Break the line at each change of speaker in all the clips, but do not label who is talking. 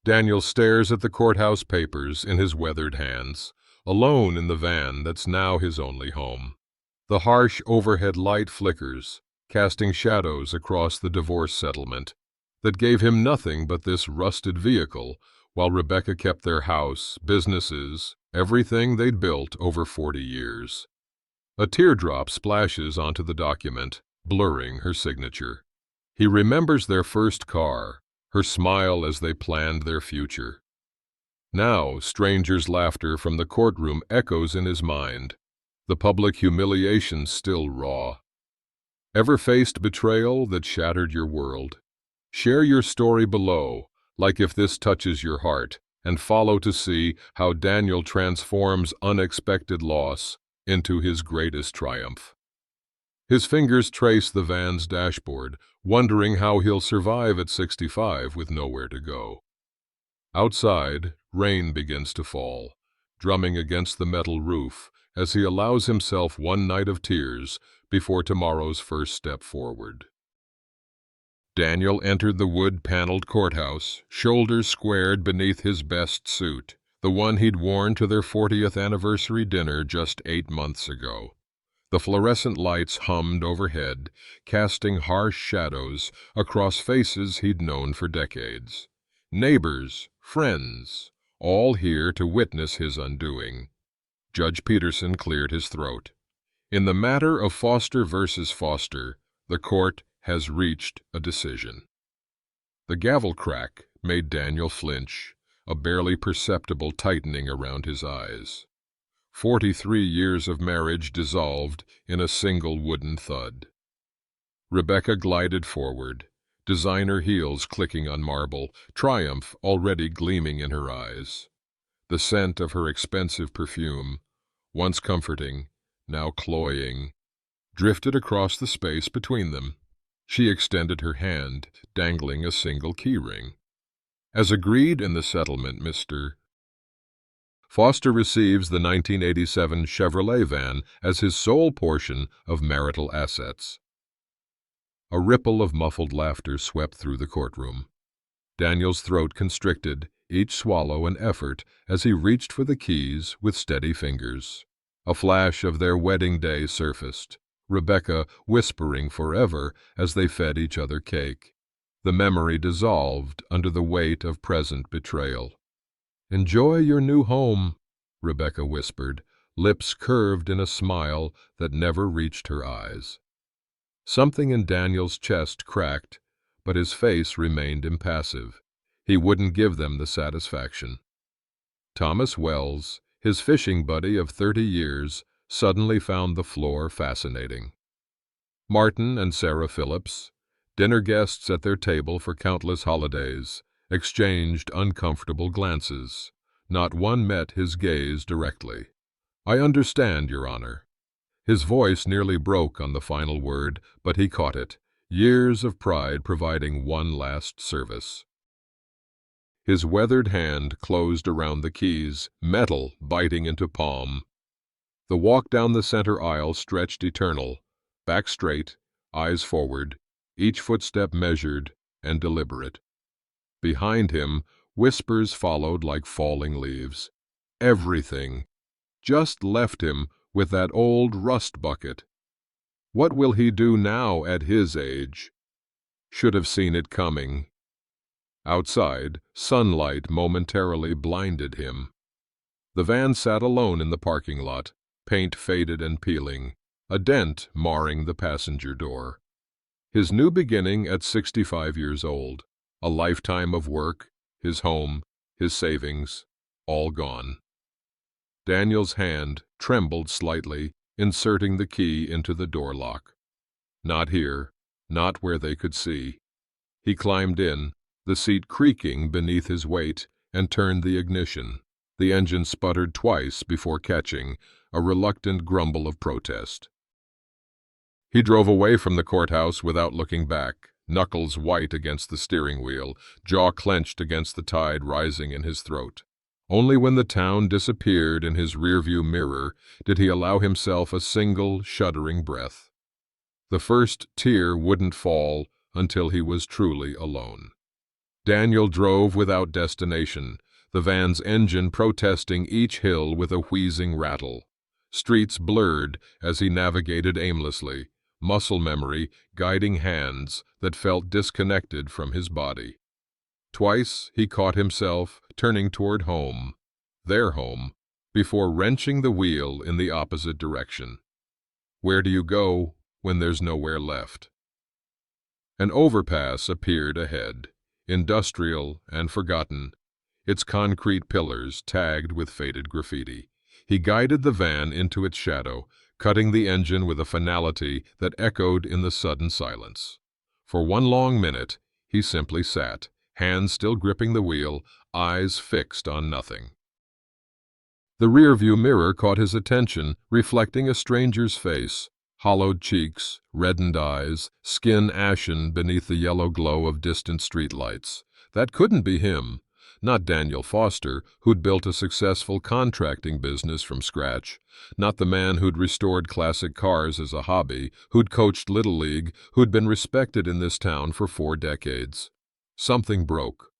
Daniel stares at the courthouse papers in his weathered hands, alone in the van that's now his only home. The harsh overhead light flickers, casting shadows across the divorce settlement that gave him nothing but this rusted vehicle, while Rebecca kept their house, businesses, everything they'd built over 40 years. A teardrop splashes onto the document, blurring her signature. He remembers their first car, her smile as they planned their future. Now, strangers' laughter from the courtroom echoes in his mind, the public humiliation still raw. Ever faced betrayal that shattered your world? Share your story below, like if this touches your heart, and follow to see how Daniel transforms unexpected loss into his greatest triumph. His fingers trace the van's dashboard, wondering how he'll survive at 65 with nowhere to go. Outside, rain begins to fall, drumming against the metal roof as he allows himself one night of tears before tomorrow's first step forward. Daniel entered the wood-paneled courthouse, shoulders squared beneath his best suit, the one he'd worn to their 40th anniversary dinner just 8 months ago. The fluorescent lights hummed overhead, casting harsh shadows across faces he'd known for decades. Neighbors, friends, all here to witness his undoing. Judge Peterson cleared his throat. In the matter of Foster versus Foster, the court has reached a decision. The gavel crack made Daniel flinch, a barely perceptible tightening around his eyes. 43 years of marriage dissolved in a single wooden thud. Rebecca glided forward, designer heels clicking on marble, triumph already gleaming in her eyes. The scent of her expensive perfume, once comforting, now cloying, drifted across the space between them. She extended her hand, dangling a single key ring. As agreed in the settlement, Mr. Foster receives the 1987 Chevrolet van as his sole portion of marital assets. A ripple of muffled laughter swept through the courtroom. Daniel's throat constricted, each swallow an effort as he reached for the keys with steady fingers. A flash of their wedding day surfaced, Rebecca whispering forever as they fed each other cake. The memory dissolved under the weight of present betrayal. "Enjoy your new home," Rebecca whispered, lips curved in a smile that never reached her eyes. Something in Daniel's chest cracked, but his face remained impassive. He wouldn't give them the satisfaction. Thomas Wells, his fishing buddy of 30 years, suddenly found the floor fascinating. Martin and Sarah Phillips, dinner guests at their table for countless holidays, exchanged uncomfortable glances. Not one met his gaze directly. "I understand, Your Honor." His voice nearly broke on the final word, but he caught it, years of pride providing one last service. His weathered hand closed around the keys, metal biting into palm. The walk down the center aisle stretched eternal, back straight, eyes forward, each footstep measured and deliberate. Behind him, whispers followed like falling leaves. Everything just left him with that old rust bucket. What will he do now at his age? Should have seen it coming. Outside, sunlight momentarily blinded him. The van sat alone in the parking lot, paint faded and peeling, a dent marring the passenger door. His new beginning at 65 years old, a lifetime of work, his home, his savings, all gone. Daniel's hand trembled slightly, inserting the key into the door lock. Not here, not where they could see. He climbed in, the seat creaking beneath his weight, and turned the ignition. The engine sputtered twice before catching, a reluctant grumble of protest. He drove away from the courthouse without looking back, knuckles white against the steering wheel, jaw clenched against the tide rising in his throat. Only when the town disappeared in his rearview mirror did he allow himself a single, shuddering breath. The first tear wouldn't fall until he was truly alone. Daniel drove without destination, the van's engine protesting each hill with a wheezing rattle. Streets blurred as he navigated aimlessly, muscle memory guiding hands that felt disconnected from his body. Twice he caught himself turning toward home, their home, before wrenching the wheel in the opposite direction. Where do you go when there's nowhere left? An overpass appeared ahead, industrial and forgotten, its concrete pillars tagged with faded graffiti. He guided the van into its shadow, cutting the engine with a finality that echoed in the sudden silence. For one long minute, he simply sat, hands still gripping the wheel, eyes fixed on nothing. The rearview mirror caught his attention, reflecting a stranger's face, hollowed cheeks, reddened eyes, skin ashen beneath the yellow glow of distant streetlights. That couldn't be him. Not Daniel Foster, who'd built a successful contracting business from scratch. Not the man who'd restored classic cars as a hobby, who'd coached Little League, who'd been respected in this town for 4 decades. Something broke.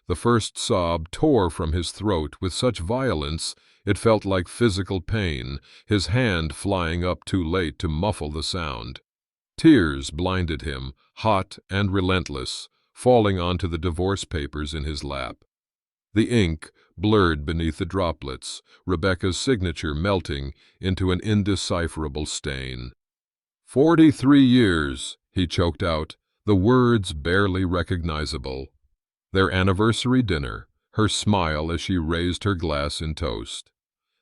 The first sob tore from his throat with such violence it felt like physical pain, his hand flying up too late to muffle the sound. Tears blinded him, hot and relentless, falling onto the divorce papers in his lap. The ink blurred beneath the droplets, Rebecca's signature melting into an indecipherable stain. 43 years, he choked out, the words barely recognizable. Their anniversary dinner, her smile as she raised her glass in toast.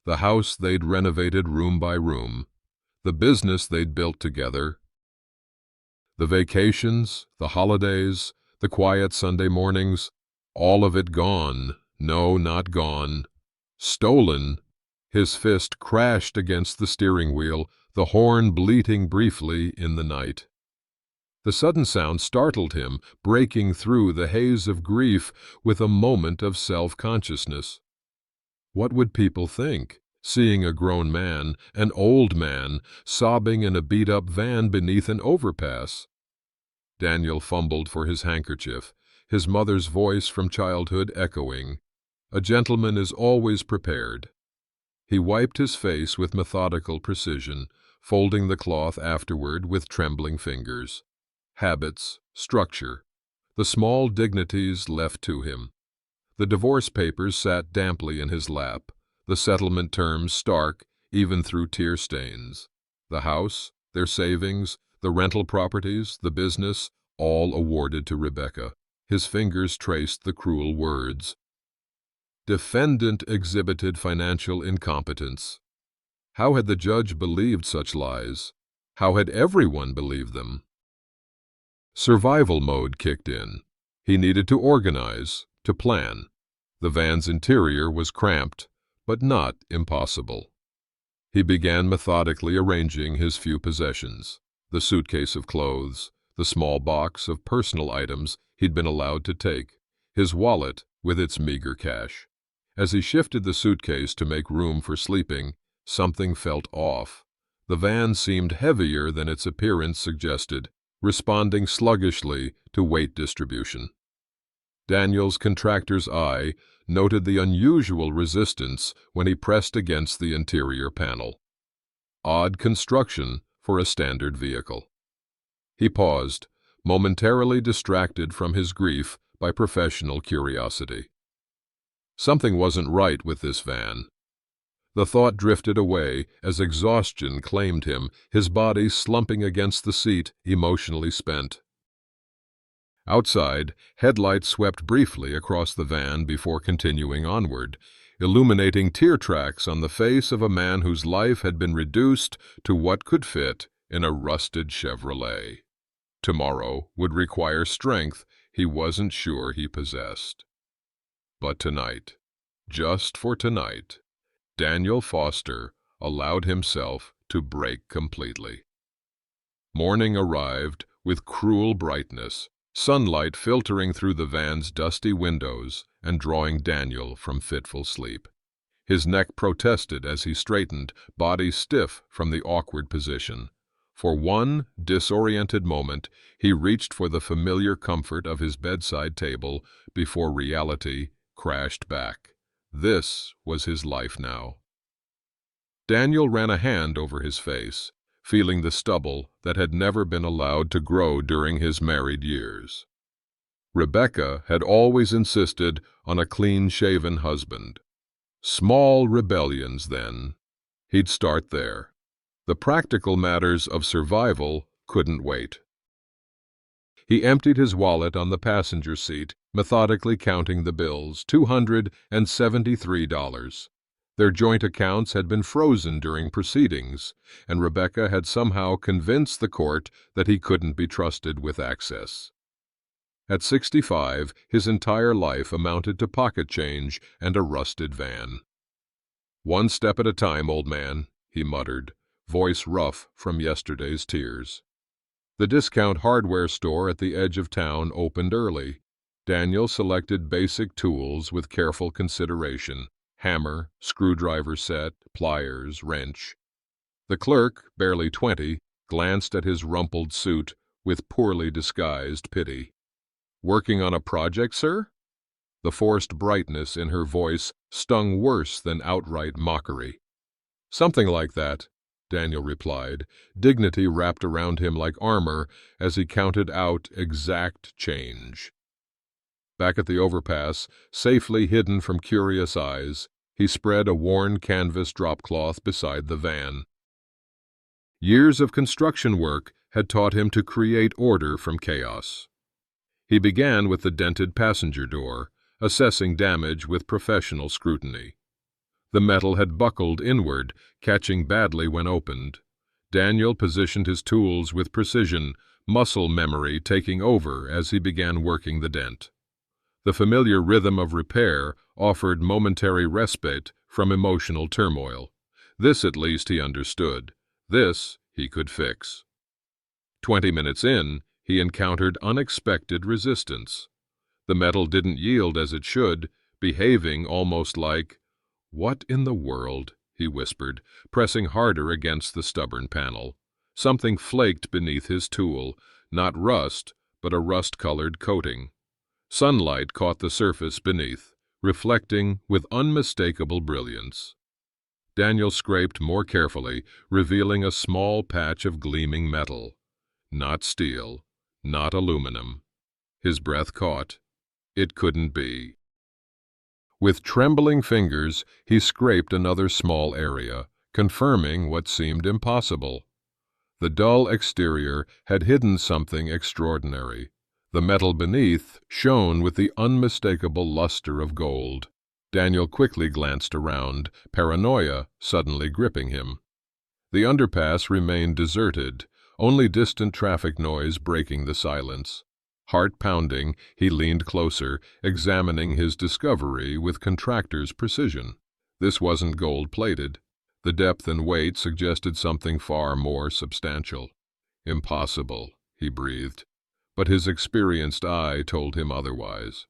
The house they'd renovated room by room. The business they'd built together. The vacations, the holidays, the quiet Sunday mornings, all of it gone. No, not gone. Stolen. His fist crashed against the steering wheel, the horn bleating briefly in the night. The sudden sound startled him, breaking through the haze of grief with a moment of self-consciousness. What would people think, seeing a grown man, an old man, sobbing in a beat-up van beneath an overpass? Daniel fumbled for his handkerchief, his mother's voice from childhood echoing. A gentleman is always prepared. He wiped his face with methodical precision, folding the cloth afterward with trembling fingers. Habits, structure, the small dignities left to him. The divorce papers sat damply in his lap, the settlement terms stark even through tear stains. The house, their savings, the rental properties, the business, all awarded to Rebecca. His fingers traced the cruel words. Defendant exhibited financial incompetence. How had the judge believed such lies? How had everyone believed them? Survival mode kicked in. He needed to organize, to plan. The van's interior was cramped, but not impossible. He began methodically arranging his few possessions, the suitcase of clothes, the small box of personal items he'd been allowed to take, his wallet with its meager cash. As he shifted the suitcase to make room for sleeping, something felt off. The van seemed heavier than its appearance suggested, responding sluggishly to weight distribution. Daniel's contractor's eye noted the unusual resistance when he pressed against the interior panel. Odd construction for a standard vehicle. He paused, momentarily distracted from his grief by professional curiosity. Something wasn't right with this van. The thought drifted away as exhaustion claimed him, his body slumping against the seat, emotionally spent. Outside, headlights swept briefly across the van before continuing onward, illuminating tear tracks on the face of a man whose life had been reduced to what could fit in a rusted Chevrolet. Tomorrow would require strength he wasn't sure he possessed. But tonight, just for tonight, Daniel Foster allowed himself to break completely. Morning arrived with cruel brightness, sunlight filtering through the van's dusty windows and drawing Daniel from fitful sleep. His neck protested as he straightened, body stiff from the awkward position. For one disoriented moment, he reached for the familiar comfort of his bedside table before reality crashed back. This was his life now. Daniel ran a hand over his face, feeling the stubble that had never been allowed to grow during his married years. Rebecca had always insisted on a clean-shaven husband. Small rebellions, then. He'd start there. The practical matters of survival couldn't wait. He emptied his wallet on the passenger seat, methodically counting the bills, $273. Their joint accounts had been frozen during proceedings, and Rebecca had somehow convinced the court that he couldn't be trusted with access. At 65, his entire life amounted to pocket change and a rusted van. "One step at a time, old man," he muttered, voice rough from yesterday's tears. The discount hardware store at the edge of town opened early. Daniel selected basic tools with careful consideration: hammer, screwdriver set, pliers, wrench. The clerk, barely 20, glanced at his rumpled suit with poorly disguised pity. "Working on a project, sir?" The forced brightness in her voice stung worse than outright mockery. "Something like that," Daniel replied, dignity wrapped around him like armor as he counted out exact change. Back at the overpass, safely hidden from curious eyes, he spread a worn canvas dropcloth beside the van. Years of construction work had taught him to create order from chaos. He began with the dented passenger door, assessing damage with professional scrutiny. The metal had buckled inward, catching badly when opened. Daniel positioned his tools with precision, muscle memory taking over as he began working the dent. The familiar rhythm of repair offered momentary respite from emotional turmoil. This at least he understood. This he could fix. 20 minutes in, he encountered unexpected resistance. The metal didn't yield as it should, behaving almost like, "What in the world?" he whispered, pressing harder against the stubborn panel. Something flaked beneath his tool, not rust, but a rust-colored coating. Sunlight caught the surface beneath, reflecting with unmistakable brilliance. Daniel scraped more carefully, revealing a small patch of gleaming metal. Not steel, not aluminum. His breath caught. It couldn't be. With trembling fingers, he scraped another small area, confirming what seemed impossible. The dull exterior had hidden something extraordinary. The metal beneath shone with the unmistakable luster of gold. Daniel quickly glanced around, paranoia suddenly gripping him. The underpass remained deserted, only distant traffic noise breaking the silence. Heart pounding, he leaned closer, examining his discovery with contractor's precision. This wasn't gold-plated. The depth and weight suggested something far more substantial. "Impossible," he breathed, but his experienced eye told him otherwise.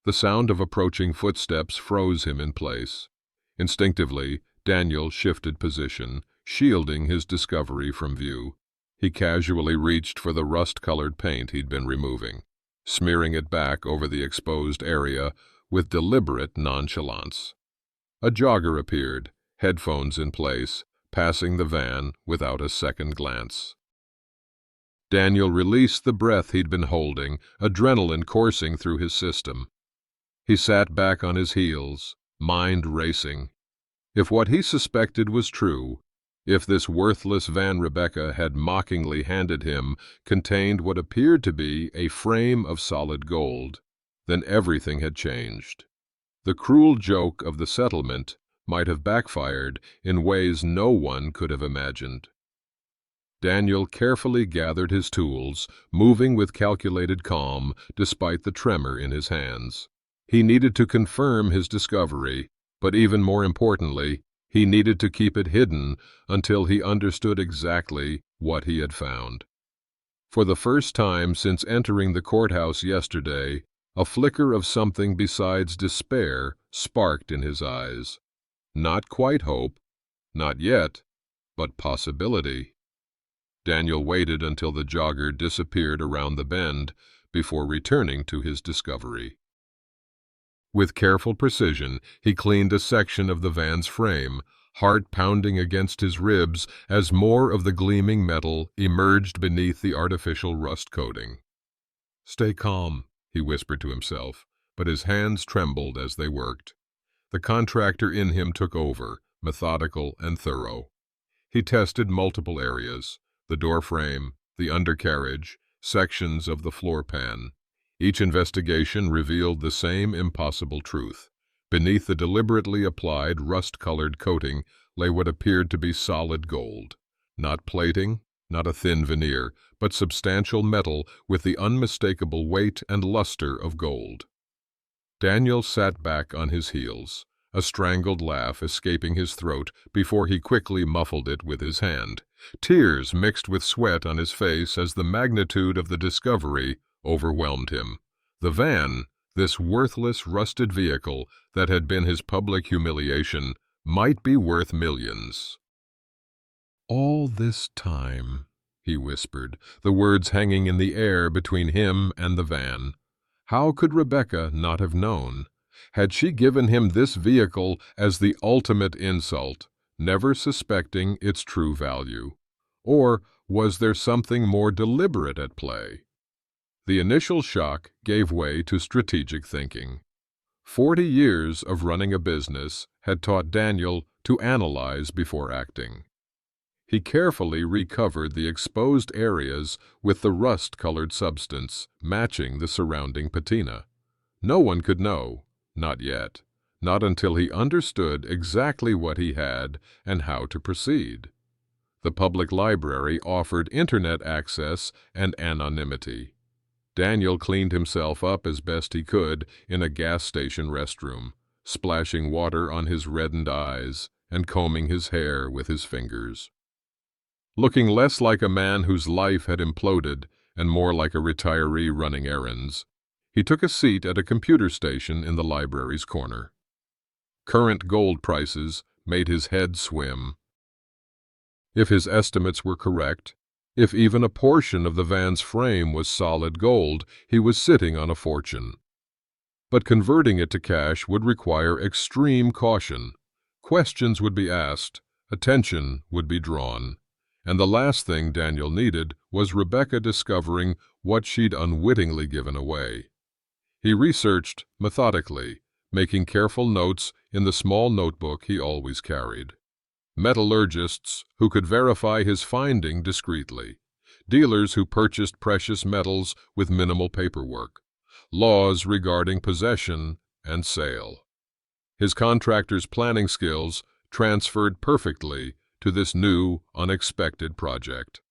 The sound of approaching footsteps froze him in place. Instinctively, Daniel shifted position, shielding his discovery from view. He casually reached for the rust-colored paint he'd been removing, smearing it back over the exposed area with deliberate nonchalance. A jogger appeared, headphones in place, passing the van without a second glance. Daniel released the breath he'd been holding, adrenaline coursing through his system. He sat back on his heels, mind racing. If what he suspected was true, if this worthless van Rebecca had mockingly handed him contained what appeared to be a frame of solid gold, then everything had changed. The cruel joke of the settlement might have backfired in ways no one could have imagined. Daniel carefully gathered his tools, moving with calculated calm despite the tremor in his hands. He needed to confirm his discovery, but even more importantly, he needed to keep it hidden until he understood exactly what he had found. For the first time since entering the courthouse yesterday, a flicker of something besides despair sparked in his eyes. Not quite hope, not yet, but possibility. Daniel waited until the jogger disappeared around the bend before returning to his discovery. With careful precision, he cleaned a section of the van's frame, heart pounding against his ribs as more of the gleaming metal emerged beneath the artificial rust coating. "Stay calm," he whispered to himself, but his hands trembled as they worked. The contractor in him took over, methodical and thorough. He tested multiple areas: the door frame, the undercarriage, sections of the floor pan. Each investigation revealed the same impossible truth. Beneath the deliberately applied rust-colored coating lay what appeared to be solid gold. Not plating, not a thin veneer, but substantial metal with the unmistakable weight and luster of gold. Daniel sat back on his heels, a strangled laugh escaping his throat before he quickly muffled it with his hand. Tears mixed with sweat on his face as the magnitude of the discovery overwhelmed him. The van, this worthless, rusted vehicle that had been his public humiliation, might be worth millions. "All this time," he whispered, the words hanging in the air between him and the van. How could Rebecca not have known? Had she given him this vehicle as the ultimate insult, never suspecting its true value? Or was there something more deliberate at play? The initial shock gave way to strategic thinking. 40 years of running a business had taught Daniel to analyze before acting. He carefully recovered the exposed areas with the rust-colored substance, matching the surrounding patina. No one could know, not yet, not until he understood exactly what he had and how to proceed. The public library offered internet access and anonymity. Daniel cleaned himself up as best he could in a gas station restroom, splashing water on his reddened eyes and combing his hair with his fingers. Looking less like a man whose life had imploded and more like a retiree running errands, he took a seat at a computer station in the library's corner. Current gold prices made his head swim. If his estimates were correct, if even a portion of the van's frame was solid gold, he was sitting on a fortune. But converting it to cash would require extreme caution. Questions would be asked, attention would be drawn, and the last thing Daniel needed was Rebecca discovering what she'd unwittingly given away. He researched methodically, making careful notes in the small notebook he always carried. Metallurgists who could verify his finding discreetly, dealers who purchased precious metals with minimal paperwork, laws regarding possession and sale. His contractor's planning skills transferred perfectly to this new, unexpected project.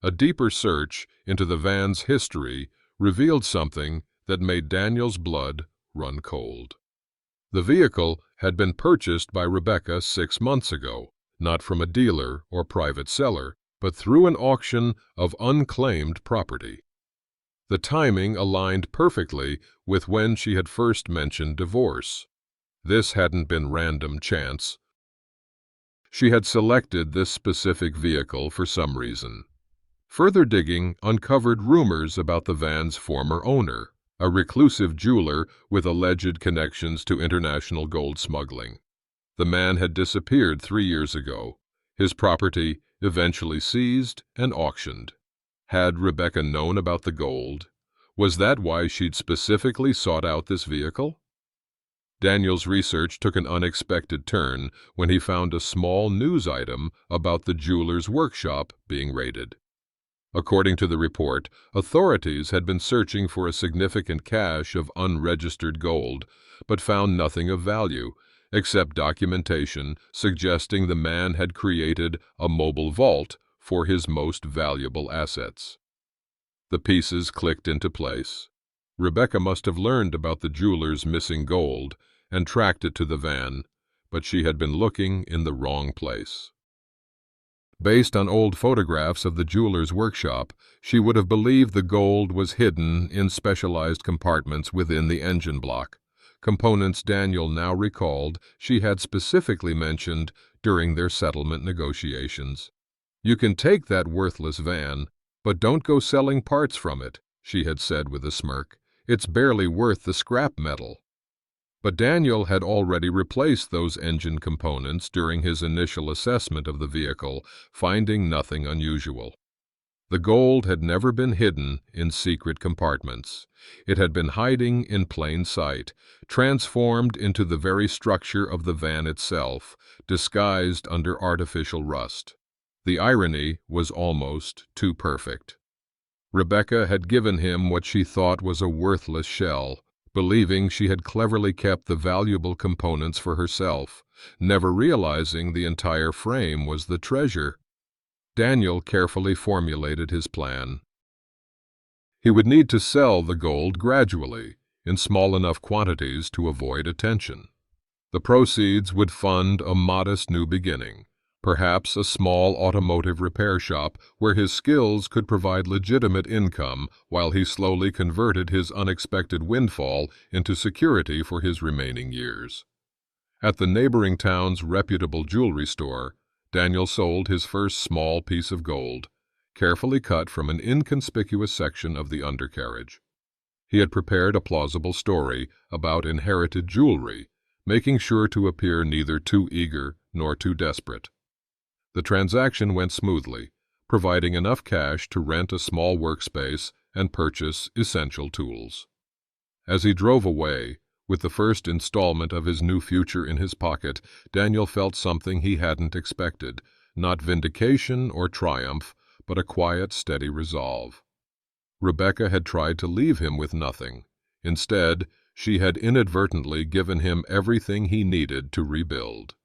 A deeper search into the van's history revealed something that made Daniel's blood run cold. The vehicle had been purchased by Rebecca 6 months ago, not from a dealer or private seller, but through an auction of unclaimed property. The timing aligned perfectly with when she had first mentioned divorce. This hadn't been random chance. She had selected this specific vehicle for some reason. Further digging uncovered rumors about the van's former owner, a reclusive jeweler with alleged connections to international gold smuggling. The man had disappeared 3 years ago, his property eventually seized and auctioned. Had Rebecca known about the gold? Was that why she'd specifically sought out this vehicle? Daniel's research took an unexpected turn when he found a small news item about the jeweler's workshop being raided. According to the report, authorities had been searching for a significant cache of unregistered gold, but found nothing of value, except documentation suggesting the man had created a mobile vault for his most valuable assets. The pieces clicked into place. Rebecca must have learned about the jeweler's missing gold and tracked it to the van, but she had been looking in the wrong place. Based on old photographs of the jeweler's workshop, she would have believed the gold was hidden in specialized compartments within the engine block, components Daniel now recalled she had specifically mentioned during their settlement negotiations. "You can take that worthless van, but don't go selling parts from it," she had said with a smirk. "It's barely worth the scrap metal." But Daniel had already replaced those engine components during his initial assessment of the vehicle, finding nothing unusual. The gold had never been hidden in secret compartments. It had been hiding in plain sight, transformed into the very structure of the van itself, disguised under artificial rust. The irony was almost too perfect. Rebecca had given him what she thought was a worthless shell, believing she had cleverly kept the valuable components for herself, never realizing the entire frame was the treasure. Daniel carefully formulated his plan. He would need to sell the gold gradually, in small enough quantities to avoid attention. The proceeds would fund a modest new beginning, perhaps a small automotive repair shop where his skills could provide legitimate income while he slowly converted his unexpected windfall into security for his remaining years. At the neighboring town's reputable jewelry store, Daniel sold his first small piece of gold, carefully cut from an inconspicuous section of the undercarriage. He had prepared a plausible story about inherited jewelry, making sure to appear neither too eager nor too desperate. The transaction went smoothly, providing enough cash to rent a small workspace and purchase essential tools. As he drove away, with the first installment of his new future in his pocket, Daniel felt something he hadn't expected, not vindication or triumph, but a quiet, steady resolve. Rebecca had tried to leave him with nothing. Instead, she had inadvertently given him everything he needed to rebuild.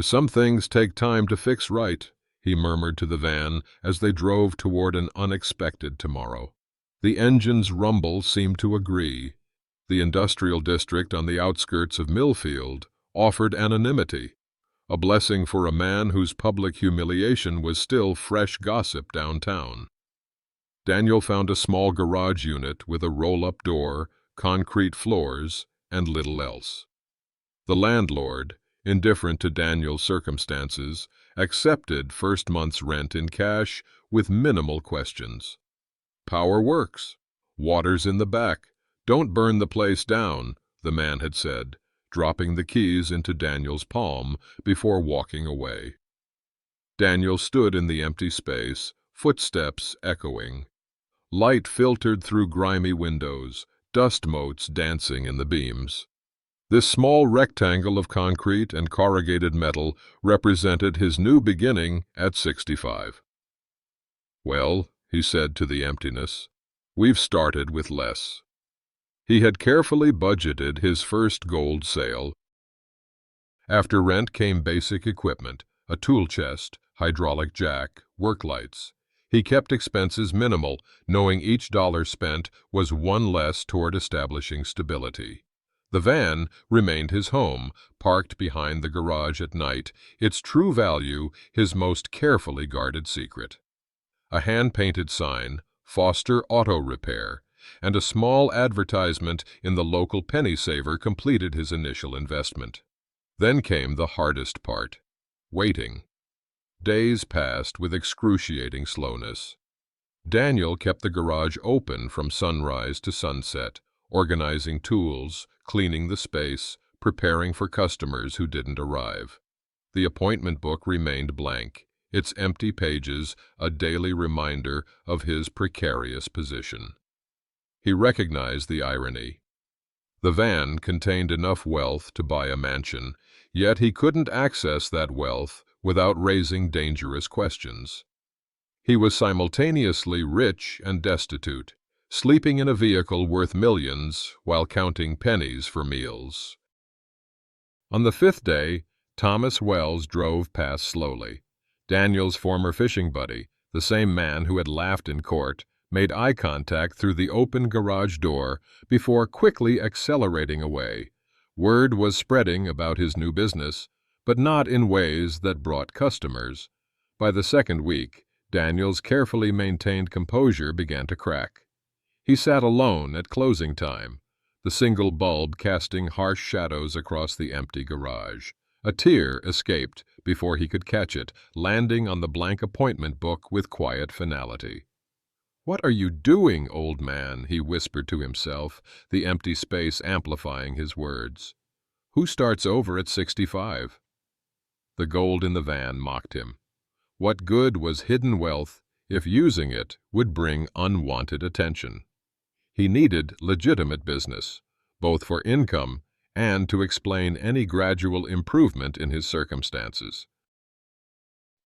"Some things take time to fix right," he murmured to the van as they drove toward an unexpected tomorrow. The engine's rumble seemed to agree. The industrial district on the outskirts of Millfield offered anonymity, a blessing for a man whose public humiliation was still fresh gossip downtown. Daniel found a small garage unit with a roll-up door, concrete floors, and little else. The landlord, indifferent to Daniel's circumstances, accepted first month's rent in cash with minimal questions. "Power works. Water's in the back. Don't burn the place down," the man had said, dropping the keys into Daniel's palm before walking away. Daniel stood in the empty space, footsteps echoing. Light filtered through grimy windows, dust motes dancing in the beams. This small rectangle of concrete and corrugated metal represented his new beginning at 65. "Well," he said to the emptiness, "we've started with less." He had carefully budgeted his first gold sale. After rent came basic equipment, a tool chest, hydraulic jack, work lights. He kept expenses minimal, knowing each dollar spent was one less toward establishing stability. The van remained his home, parked behind the garage at night, its true value his most carefully guarded secret. A hand-painted sign, Foster Auto Repair, and a small advertisement in the local penny saver completed his initial investment. Then came the hardest part, waiting. Days passed with excruciating slowness. Daniel kept the garage open from sunrise to sunset, organizing tools, cleaning the space, preparing for customers who didn't arrive. The appointment book remained blank, its empty pages a daily reminder of his precarious position. He recognized the irony. The van contained enough wealth to buy a mansion, yet he couldn't access that wealth without raising dangerous questions. He was simultaneously rich and destitute, sleeping in a vehicle worth millions while counting pennies for meals. On the fifth day, Thomas Wells drove past slowly. Daniel's former fishing buddy, the same man who had laughed in court, made eye contact through the open garage door before quickly accelerating away. Word was spreading about his new business, but not in ways that brought customers. By the second week, Daniel's carefully maintained composure began to crack. He sat alone at closing time, the single bulb casting harsh shadows across the empty garage, A tear escaped before he could catch it, landing on the blank appointment book with quiet finality. "What are you doing, old man?" he whispered to himself, the empty space amplifying his words. "Who starts over at 65? The gold in the van mocked him. What good was hidden wealth if using it would bring unwanted attention? He needed legitimate business, both for income and to explain any gradual improvement in his circumstances.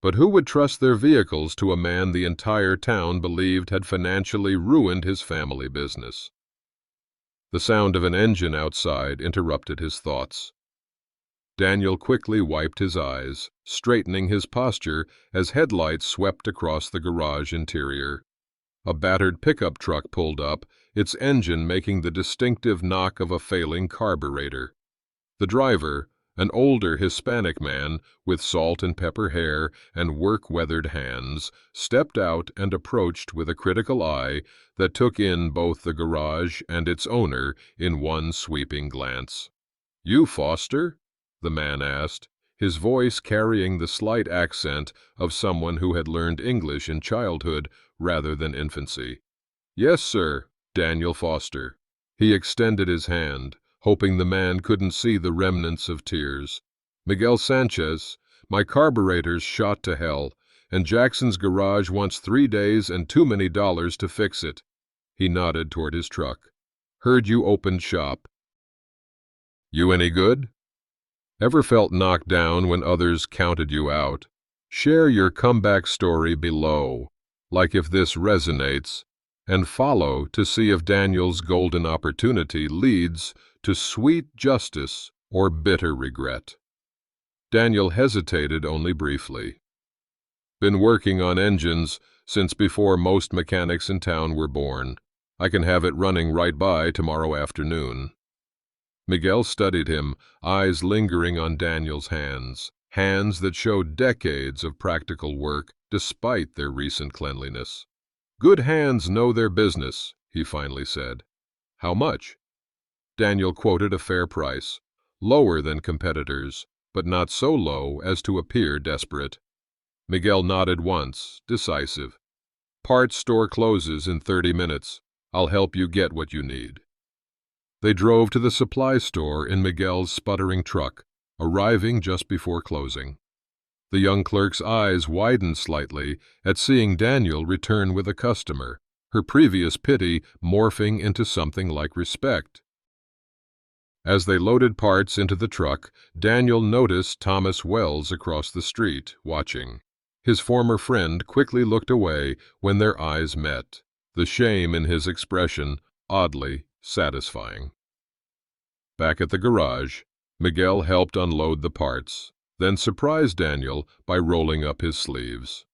But who would trust their vehicles to a man the entire town believed had financially ruined his family business? The sound of an engine outside interrupted his thoughts. Daniel quickly wiped his eyes, straightening his posture as headlights swept across the garage interior. A battered pickup truck pulled up, its engine making the distinctive knock of a failing carburetor. The driver, an older Hispanic man with salt and pepper hair and work-weathered hands, stepped out and approached with a critical eye that took in both the garage and its owner in one sweeping glance. "You Foster?" the man asked, his voice carrying the slight accent of someone who had learned English in childhood rather than infancy. "Yes, sir, Daniel Foster." He extended his hand, hoping the man couldn't see the remnants of tears. "Miguel Sanchez, my carburetor's shot to hell, and Jackson's garage wants 3 days and too many dollars to fix it." He nodded toward his truck. "Heard you opened shop. You any good? Ever felt knocked down when others counted you out? Share your comeback story below, like if this resonates, and follow to see if Daniel's golden opportunity leads to sweet justice or bitter regret. Daniel hesitated only briefly. "Been working on engines since before most mechanics in town were born. I can have it running right by tomorrow afternoon." Miguel studied him, eyes lingering on Daniel's hands that showed decades of practical work despite their recent cleanliness. "Good hands know their business," he finally said. "How much?" Daniel quoted a fair price, lower than competitors, but not so low as to appear desperate. Miguel nodded once, decisive. "Parts store closes in 30 minutes. I'll help you get what you need." They drove to the supply store in Miguel's sputtering truck, arriving just before closing. The young clerk's eyes widened slightly at seeing Daniel return with a customer, her previous pity morphing into something like respect. As they loaded parts into the truck, Daniel noticed Thomas Wells across the street, watching. His former friend quickly looked away when their eyes met, the shame in his expression oddly satisfying. Back at the garage, Miguel helped unload the parts, then surprised Daniel by rolling up his sleeves.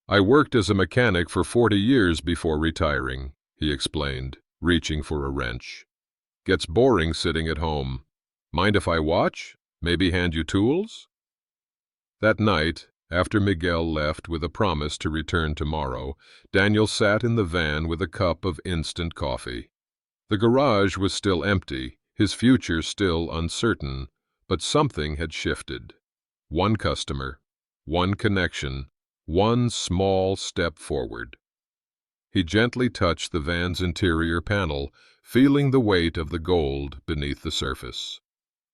"I worked as a mechanic for 40 years before retiring," he explained, reaching for a wrench. "Gets boring sitting at home. Mind if I watch? Maybe hand you tools?" That night, after Miguel left with a promise to return tomorrow, Daniel sat in the van with a cup of instant coffee. The garage was still empty, his future still uncertain, but something had shifted. One customer, one connection, one small step forward. He gently touched the van's interior panel, feeling the weight of the gold beneath the surface.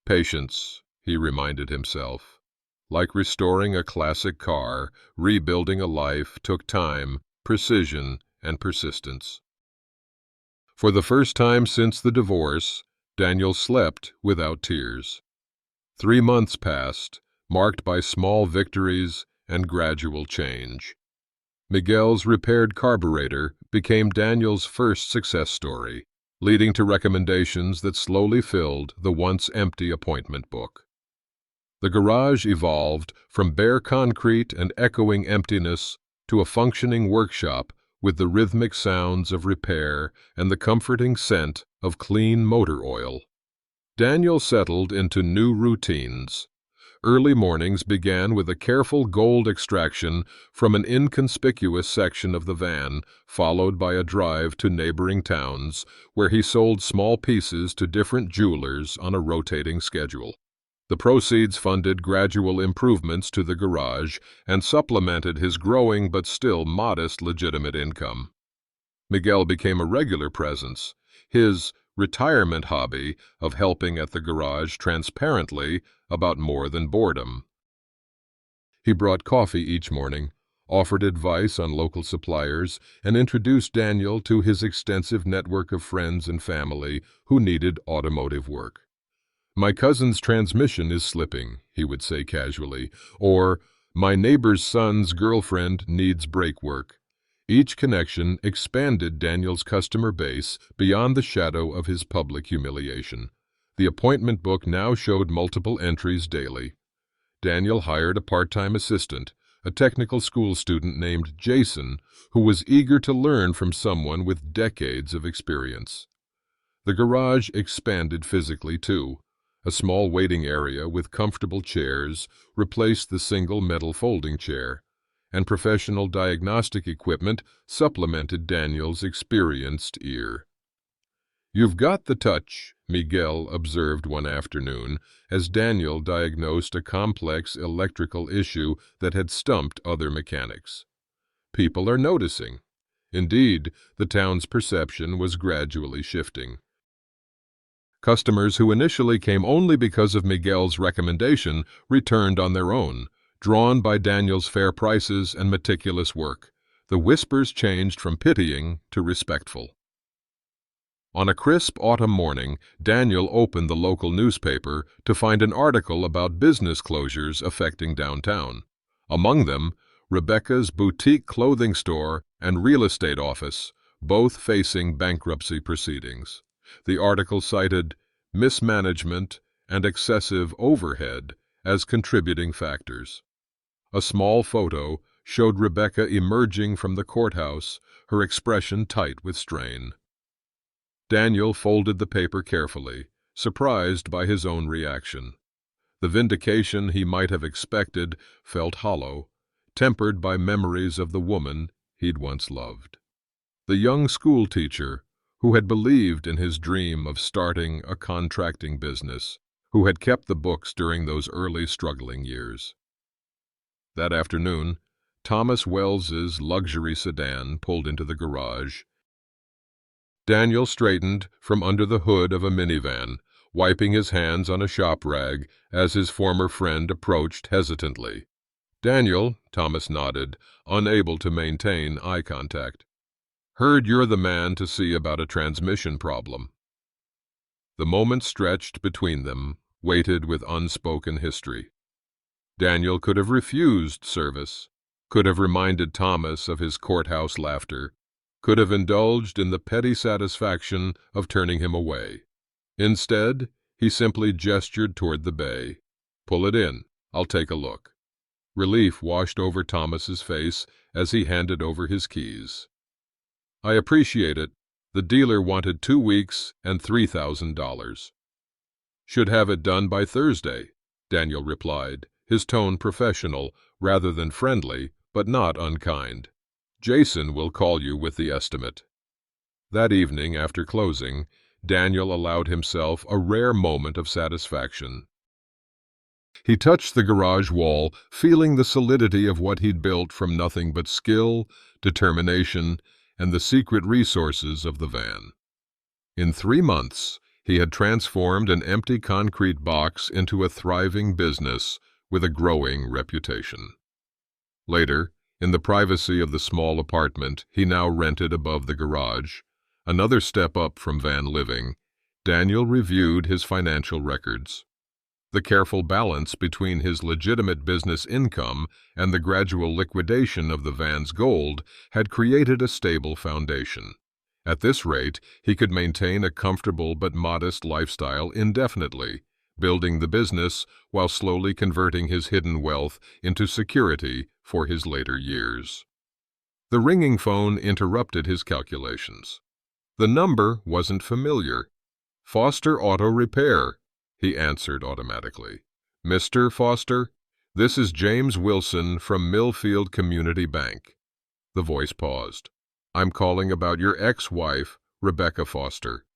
Patience, he reminded himself. Like restoring a classic car, rebuilding a life took time, precision, and persistence. For the first time since the divorce, Daniel slept without tears. 3 months passed, marked by small victories and gradual change. Miguel's repaired carburetor became Daniel's first success story, leading to recommendations that slowly filled the once empty appointment book. The garage evolved from bare concrete and echoing emptiness to a functioning workshop with the rhythmic sounds of repair and the comforting scent of clean motor oil. Daniel settled into new routines. Early mornings began with a careful gold extraction from an inconspicuous section of the van, followed by a drive to neighboring towns, where he sold small pieces to different jewelers on a rotating schedule. The proceeds funded gradual improvements to the garage and supplemented his growing but still modest legitimate income. Miguel became a regular presence, his retirement hobby of helping at the garage transparently about more than boredom. He brought coffee each morning, offered advice on local suppliers, and introduced Daniel to his extensive network of friends and family who needed automotive work. "My cousin's transmission is slipping," he would say casually, or "my neighbor's son's girlfriend needs brake work." Each connection expanded Daniel's customer base beyond the shadow of his public humiliation. The appointment book now showed multiple entries daily. Daniel hired a part-time assistant, a technical school student named Jason, who was eager to learn from someone with decades of experience. The garage expanded physically, too. A small waiting area with comfortable chairs replaced the single metal folding chair, and professional diagnostic equipment supplemented Daniel's experienced ear. "You've got the touch," Miguel observed one afternoon as Daniel diagnosed a complex electrical issue that had stumped other mechanics. "People are noticing." Indeed, the town's perception was gradually shifting. Customers who initially came only because of Miguel's recommendation returned on their own, drawn by Daniel's fair prices and meticulous work. The whispers changed from pitying to respectful. On a crisp autumn morning, Daniel opened the local newspaper to find an article about business closures affecting downtown. Among them, Rebecca's boutique clothing store and real estate office, both facing bankruptcy proceedings. The article cited mismanagement and excessive overhead as contributing factors. A small photo showed Rebecca emerging from the courthouse, her expression tight with strain. Daniel folded the paper carefully, surprised by his own reaction. The vindication he might have expected felt hollow, tempered by memories of the woman he'd once loved. The young schoolteacher who had believed in his dream of starting a contracting business, who had kept the books during those early struggling years. That afternoon, Thomas Wells's luxury sedan pulled into the garage. Daniel straightened from under the hood of a minivan, wiping his hands on a shop rag as his former friend approached hesitantly. "Daniel," Thomas nodded, unable to maintain eye contact. "Heard you're the man to see about a transmission problem." The moment stretched between them, weighted with unspoken history. Daniel could have refused service, could have reminded Thomas of his courthouse laughter, could have indulged in the petty satisfaction of turning him away. Instead, he simply gestured toward the bay. "Pull it in. I'll take a look." Relief washed over Thomas's face as he handed over his keys. "I appreciate it. The dealer wanted 2 weeks and $3,000. "Should have it done by Thursday," Daniel replied, his tone professional rather than friendly, but not unkind. "Jason will call you with the estimate." That evening, after closing, Daniel allowed himself a rare moment of satisfaction. He touched the garage wall, feeling the solidity of what he'd built from nothing but skill, determination, and the secret resources of the van. In 3 months, he had transformed an empty concrete box into a thriving business with a growing reputation. Later, in the privacy of the small apartment he now rented above the garage, another step up from van living, Daniel reviewed his financial records. The careful balance between his legitimate business income and the gradual liquidation of the van's gold had created a stable foundation. At this rate, he could maintain a comfortable but modest lifestyle indefinitely, building the business while slowly converting his hidden wealth into security for his later years. The ringing phone interrupted his calculations. The number wasn't familiar. "Foster Auto Repair," he answered automatically. "Mr. Foster, this is James Wilson from Millfield Community Bank." The voice paused. "I'm calling about your ex-wife, Rebecca Foster."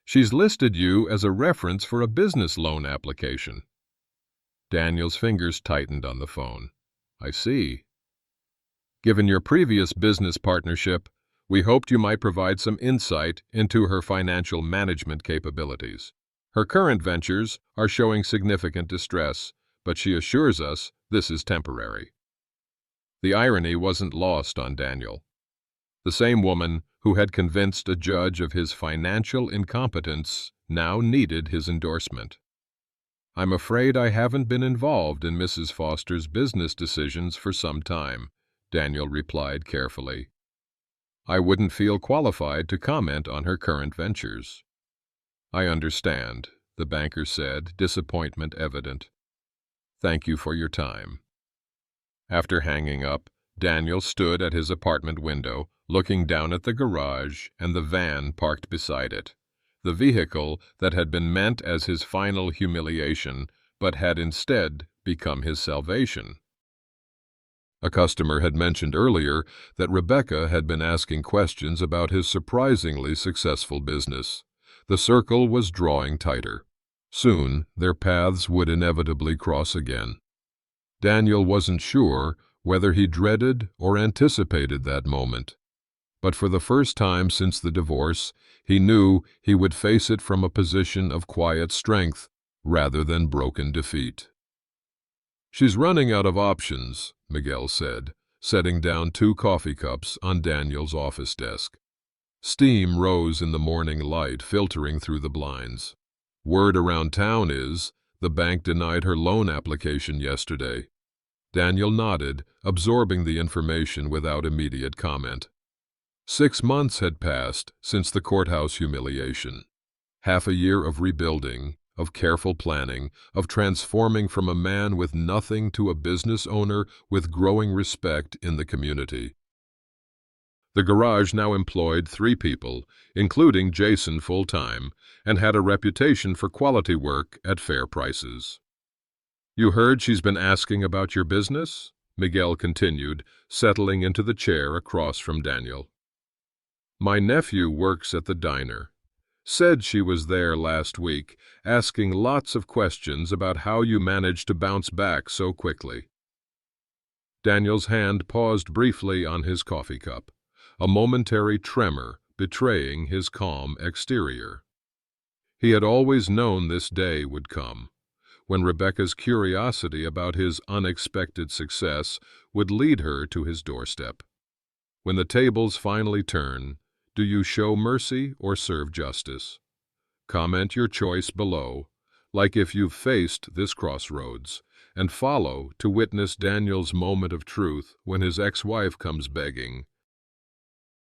She's listed you as a reference for a business loan application. Daniel's fingers tightened on the phone. I see. Given your previous business partnership, we hoped you might provide some insight into her financial management capabilities. Her current ventures are showing significant distress, but she assures us this is temporary. The irony wasn't lost on Daniel. The same woman who had convinced a judge of his financial incompetence now needed his endorsement. I'm afraid I haven't been involved in Mrs. Foster's business decisions for some time, Daniel replied carefully. I wouldn't feel qualified to comment on her current ventures. I understand, the banker said, disappointment evident. Thank you for your time. After hanging up, Daniel stood at his apartment window, looking down at the garage and the van parked beside it, the vehicle that had been meant as his final humiliation, but had instead become his salvation. A customer had mentioned earlier that Rebecca had been asking questions about his surprisingly successful business. The circle was drawing tighter. Soon, their paths would inevitably cross again. Daniel wasn't sure whether he dreaded or anticipated that moment. But for the first time since the divorce, he knew he would face it from a position of quiet strength rather than broken defeat. She's running out of options, Miguel said, setting down 2 coffee cups on Daniel's office desk. Steam rose in the morning light filtering through the blinds. Word around town is the bank denied her loan application yesterday. Daniel nodded, absorbing the information without immediate comment. 6 months had passed since the courthouse humiliation. Half a year of rebuilding, of careful planning, of transforming from a man with nothing to a business owner with growing respect in the community. The garage now employed 3 people, including Jason full-time, and had a reputation for quality work at fair prices. You heard she's been asking about your business? Miguel continued, settling into the chair across from Daniel. My nephew works at the diner. Said she was there last week, asking lots of questions about how you managed to bounce back so quickly. Daniel's hand paused briefly on his coffee cup, a momentary tremor betraying his calm exterior. He had always known this day would come, when Rebecca's curiosity about his unexpected success would lead her to his doorstep. When the tables finally turn, do you show mercy or serve justice? Comment your choice below, like if you've faced this crossroads, and follow to witness Daniel's moment of truth when his ex-wife comes begging.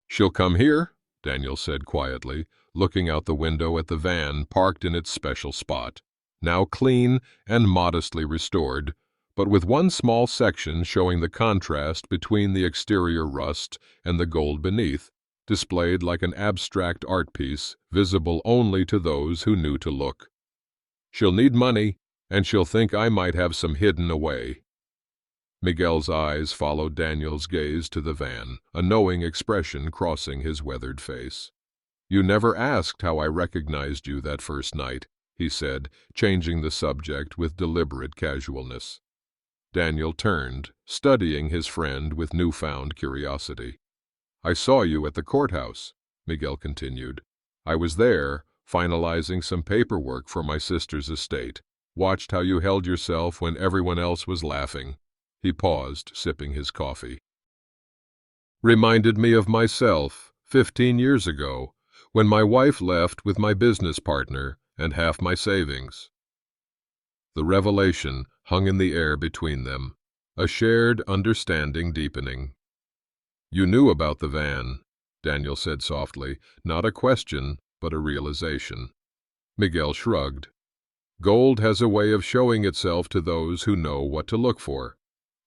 She'll come here, Daniel said quietly, looking out the window at the van parked in its special spot, now clean and modestly restored, but with one small section showing the contrast between the exterior rust and the gold beneath, displayed like an abstract art piece visible only to those who knew to look. She'll need money, and she'll think I might have some hidden away. Miguel's eyes followed Daniel's gaze to the van, a knowing expression crossing his weathered face. You never asked how I recognized you that first night, he said, changing the subject with deliberate casualness. Daniel turned, studying his friend with newfound curiosity. I saw you at the courthouse, Miguel continued. I was there, finalizing some paperwork for my sister's estate. Watched how you held yourself when everyone else was laughing. He paused, sipping his coffee. Reminded me of myself, 15 years ago, when my wife left with my business partner and half my savings. The revelation hung in the air between them, a shared understanding deepening. You knew about the van, Daniel said softly, not a question, but a realization. Miguel shrugged. Gold has a way of showing itself to those who know what to look for.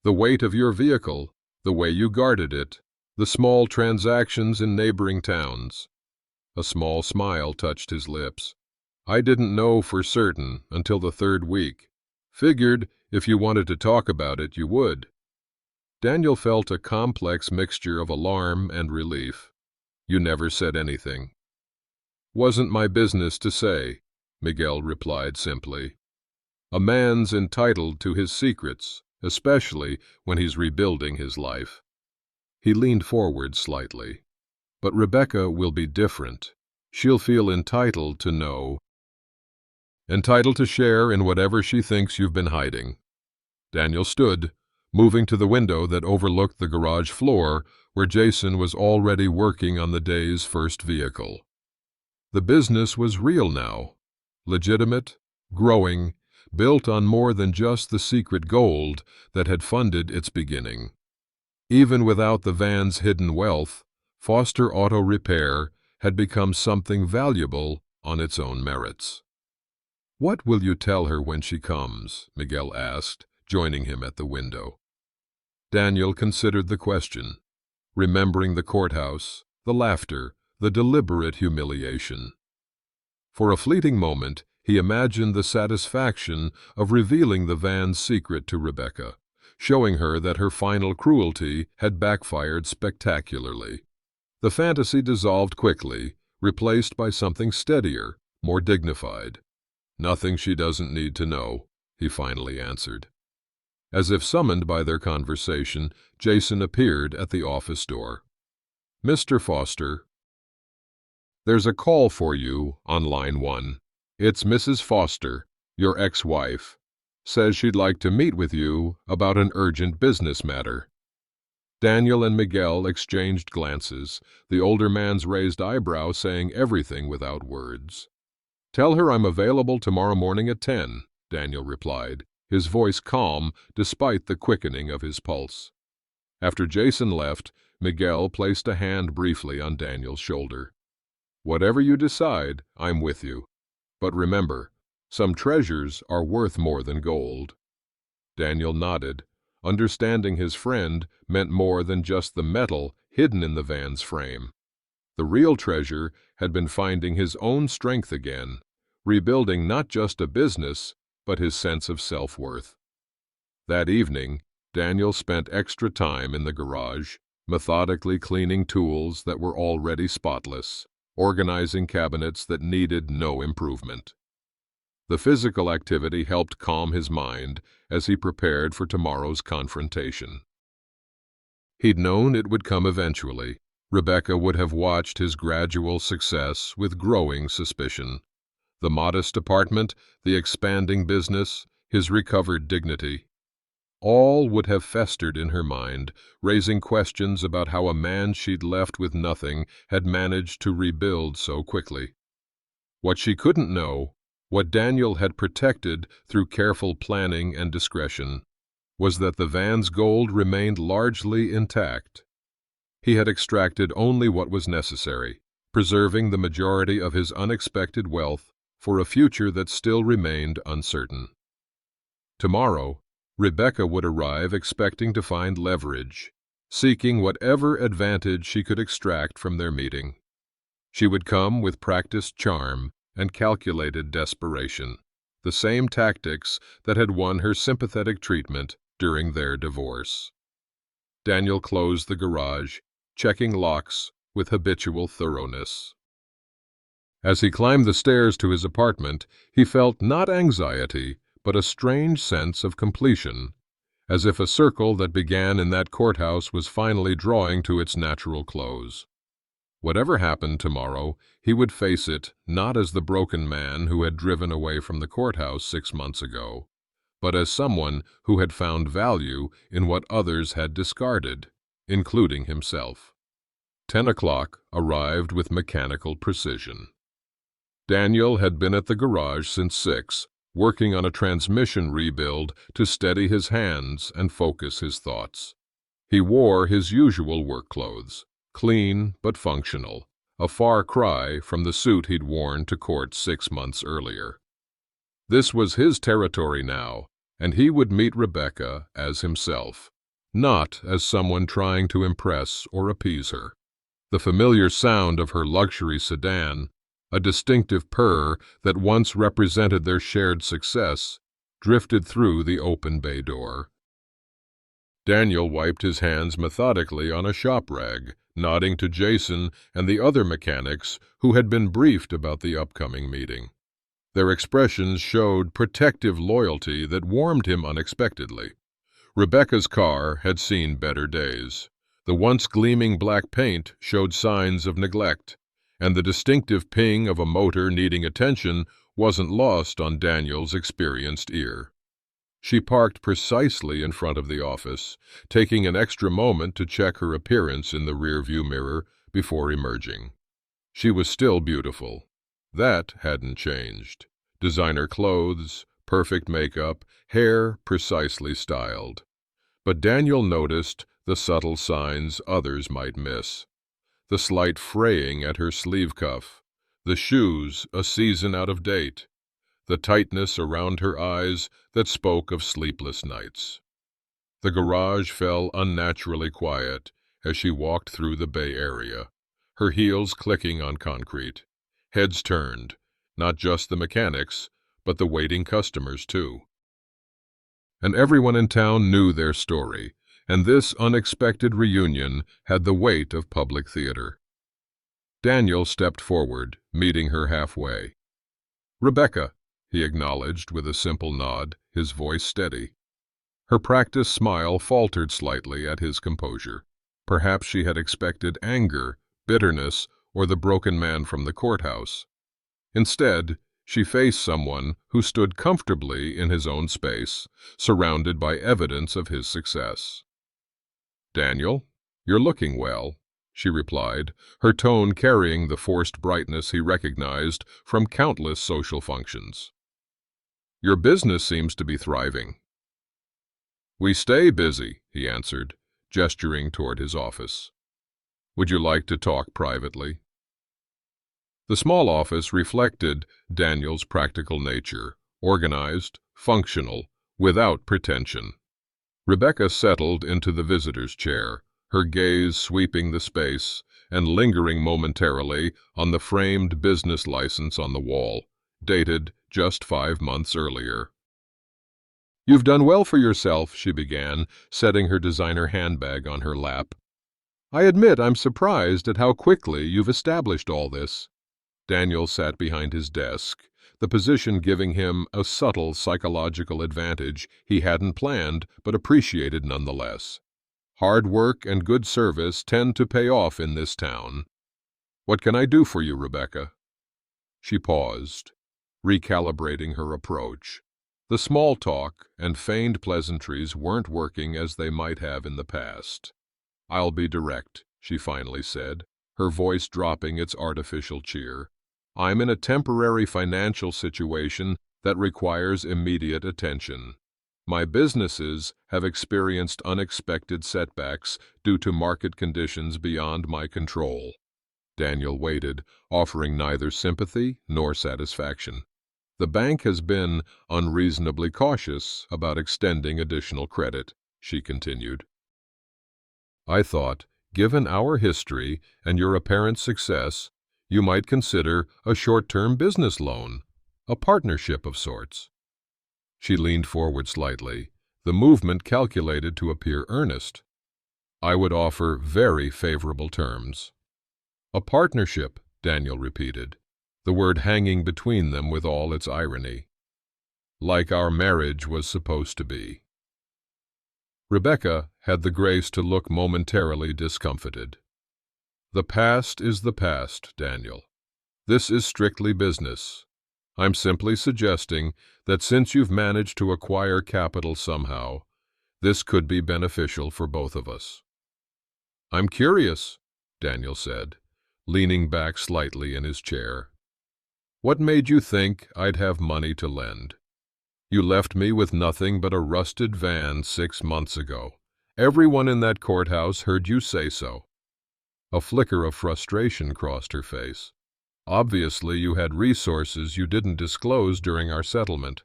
The weight of your vehicle, the way you guarded it, the small transactions in neighboring towns. A small smile touched his lips. I didn't know for certain until the 3rd week. Figured if you wanted to talk about it, you would. Daniel felt a complex mixture of alarm and relief. You never said anything. "Wasn't my business to say," Miguel replied simply. "A man's entitled to his secrets, especially when he's rebuilding his life." He leaned forward slightly. "But Rebecca will be different. She'll feel entitled to know, entitled to share in whatever she thinks you've been hiding." Daniel stood, moving to the window that overlooked the garage floor where Jason was already working on the day's first vehicle. The business was real now, legitimate, growing, built on more than just the secret gold that had funded its beginning. Even without the van's hidden wealth, Foster Auto Repair had become something valuable on its own merits. "What will you tell her when she comes?" Miguel asked, joining him at the window. Daniel considered the question, remembering the courthouse, the laughter, the deliberate humiliation. For a fleeting moment, he imagined the satisfaction of revealing the van's secret to Rebecca, showing her that her final cruelty had backfired spectacularly. The fantasy dissolved quickly, replaced by something steadier, more dignified. "Nothing she doesn't need to know," he finally answered. As if summoned by their conversation, Jason appeared at the office door. "Mr. Foster, there's a call for you on line 1. It's Mrs. Foster, your ex-wife. Says she'd like to meet with you about an urgent business matter." Daniel and Miguel exchanged glances, the older man's raised eyebrow saying everything without words. "Tell her I'm available tomorrow morning at 10, Daniel replied, his voice calm despite the quickening of his pulse. After Jason left, Miguel placed a hand briefly on Daniel's shoulder. "Whatever you decide, I'm with you. But remember, some treasures are worth more than gold." Daniel nodded, understanding his friend meant more than just the metal hidden in the van's frame. The real treasure had been finding his own strength again, rebuilding not just a business, but his sense of self-worth. That evening, Daniel spent extra time in the garage, methodically cleaning tools that were already spotless, organizing cabinets that needed no improvement. The physical activity helped calm his mind as he prepared for tomorrow's confrontation. He'd known it would come eventually. Rebecca would have watched his gradual success with growing suspicion. The modest apartment, the expanding business, his recovered dignity. All would have festered in her mind, raising questions about how a man she'd left with nothing had managed to rebuild so quickly. What she couldn't know, what Daniel had protected through careful planning and discretion, was that the van's gold remained largely intact. He had extracted only what was necessary, preserving the majority of his unexpected wealth for a future that still remained uncertain. Tomorrow, Rebecca would arrive expecting to find leverage, seeking whatever advantage she could extract from their meeting. She would come with practiced charm and calculated desperation, the same tactics that had won her sympathetic treatment during their divorce. Daniel closed the garage, checking locks with habitual thoroughness. As he climbed the stairs to his apartment, he felt not anxiety, but a strange sense of completion, as if a circle that began in that courthouse was finally drawing to its natural close. Whatever happened tomorrow, he would face it not as the broken man who had driven away from the courthouse 6 months ago, but as someone who had found value in what others had discarded, including himself. 10 o'clock arrived with mechanical precision. Daniel had been at the garage since 6, working on a transmission rebuild to steady his hands and focus his thoughts. He wore his usual work clothes, clean but functional, a far cry from the suit he'd worn to court 6 months earlier. This was his territory now, and he would meet Rebecca as himself, not as someone trying to impress or appease her. The familiar sound of her luxury sedan, a distinctive purr that once represented their shared success, drifted through the open bay door. Daniel wiped his hands methodically on a shop rag, nodding to Jason and the other mechanics who had been briefed about the upcoming meeting. Their expressions showed protective loyalty that warmed him unexpectedly. Rebecca's car had seen better days. The once gleaming black paint showed signs of neglect, and the distinctive ping of a motor needing attention wasn't lost on Daniel's experienced ear. She parked precisely in front of the office, taking an extra moment to check her appearance in the rearview mirror before emerging. She was still beautiful. That hadn't changed. Designer clothes, perfect makeup, hair precisely styled. But Daniel noticed the subtle signs others might miss. The slight fraying at her sleeve cuff, the shoes a season out of date, the tightness around her eyes that spoke of sleepless nights. The garage fell unnaturally quiet as she walked through the Bay Area, her heels clicking on concrete. Heads turned, not just the mechanics, but the waiting customers too. And everyone in town knew their story, and this unexpected reunion had the weight of public theater. Daniel stepped forward, meeting her halfway. "Rebecca," he acknowledged with a simple nod, his voice steady. Her practiced smile faltered slightly at his composure. Perhaps she had expected anger, bitterness, or the broken man from the courthouse. Instead, she faced someone who stood comfortably in his own space, surrounded by evidence of his success. "Daniel, you're looking well," she replied, her tone carrying the forced brightness he recognized from countless social functions. "Your business seems to be thriving." "We stay busy," he answered, gesturing toward his office. "Would you like to talk privately?" The small office reflected Daniel's practical nature, organized, functional, without pretension. Rebecca settled into the visitor's chair, her gaze sweeping the space and lingering momentarily on the framed business license on the wall, dated just 5 months earlier. "You've done well for yourself," she began, setting her designer handbag on her lap. "I admit I'm surprised at how quickly you've established all this." Daniel sat behind his desk, the position giving him a subtle psychological advantage he hadn't planned but appreciated nonetheless. Hard work and good service tend to pay off in this town. "What can I do for you, Rebecca?" She paused, recalibrating her approach. The small talk and feigned pleasantries weren't working as they might have in the past. "I'll be direct," she finally said, her voice dropping its artificial cheer. "I'm in a temporary financial situation that requires immediate attention. My businesses have experienced unexpected setbacks due to market conditions beyond my control." Daniel waited, offering neither sympathy nor satisfaction. "The bank has been unreasonably cautious about extending additional credit," she continued. "I thought, given our history and your apparent success, you might consider a short-term business loan, a partnership of sorts." She leaned forward slightly, the movement calculated to appear earnest. "I would offer very favorable terms." "A partnership," Daniel repeated, the word hanging between them with all its irony. "Like our marriage was supposed to be." Rebecca had the grace to look momentarily discomfited. "The past is the past, Daniel. This is strictly business. I'm simply suggesting that since you've managed to acquire capital somehow, this could be beneficial for both of us." "I'm curious," Daniel said, leaning back slightly in his chair. "What made you think I'd have money to lend? You left me with nothing but a rusted van 6 months ago. Everyone in that courthouse heard you say so." A flicker of frustration crossed her face. "Obviously, you had resources you didn't disclose during our settlement."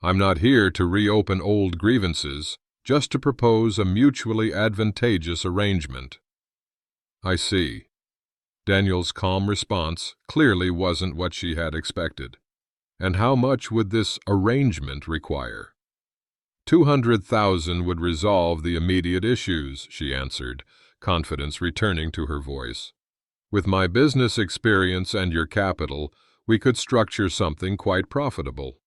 "I'm not here to reopen old grievances, just to propose a mutually advantageous arrangement." "I see." Daniel's calm response clearly wasn't what she had expected. "And how much would this arrangement require?" $200,000 would resolve the immediate issues, she answered, confidence returning to her voice. With my business experience and your capital, we could structure something quite profitable.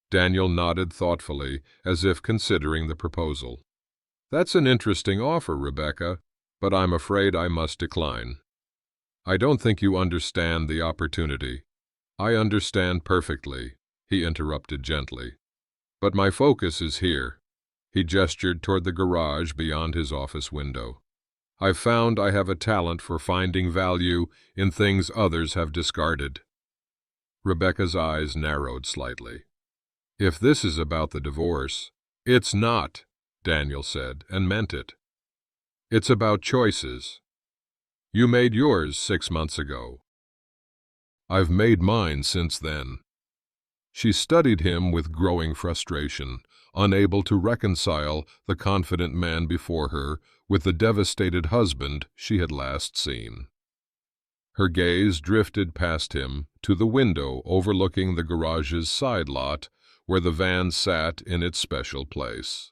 Daniel nodded thoughtfully, as if considering the proposal. That's an interesting offer, Rebecca, but I'm afraid I must decline. I don't think you understand the opportunity. I understand perfectly, he interrupted gently. But my focus is here. He gestured toward the garage beyond his office window. I've found I have a talent for finding value in things others have discarded. Rebecca's eyes narrowed slightly. If this is about the divorce, it's not, Daniel said, and meant it. It's about choices. You made yours 6 months ago. I've made mine since then. She studied him with growing frustration, unable to reconcile the confident man before her with the devastated husband she had last seen. Her gaze drifted past him to the window overlooking the garage's side lot where the van sat in its special place.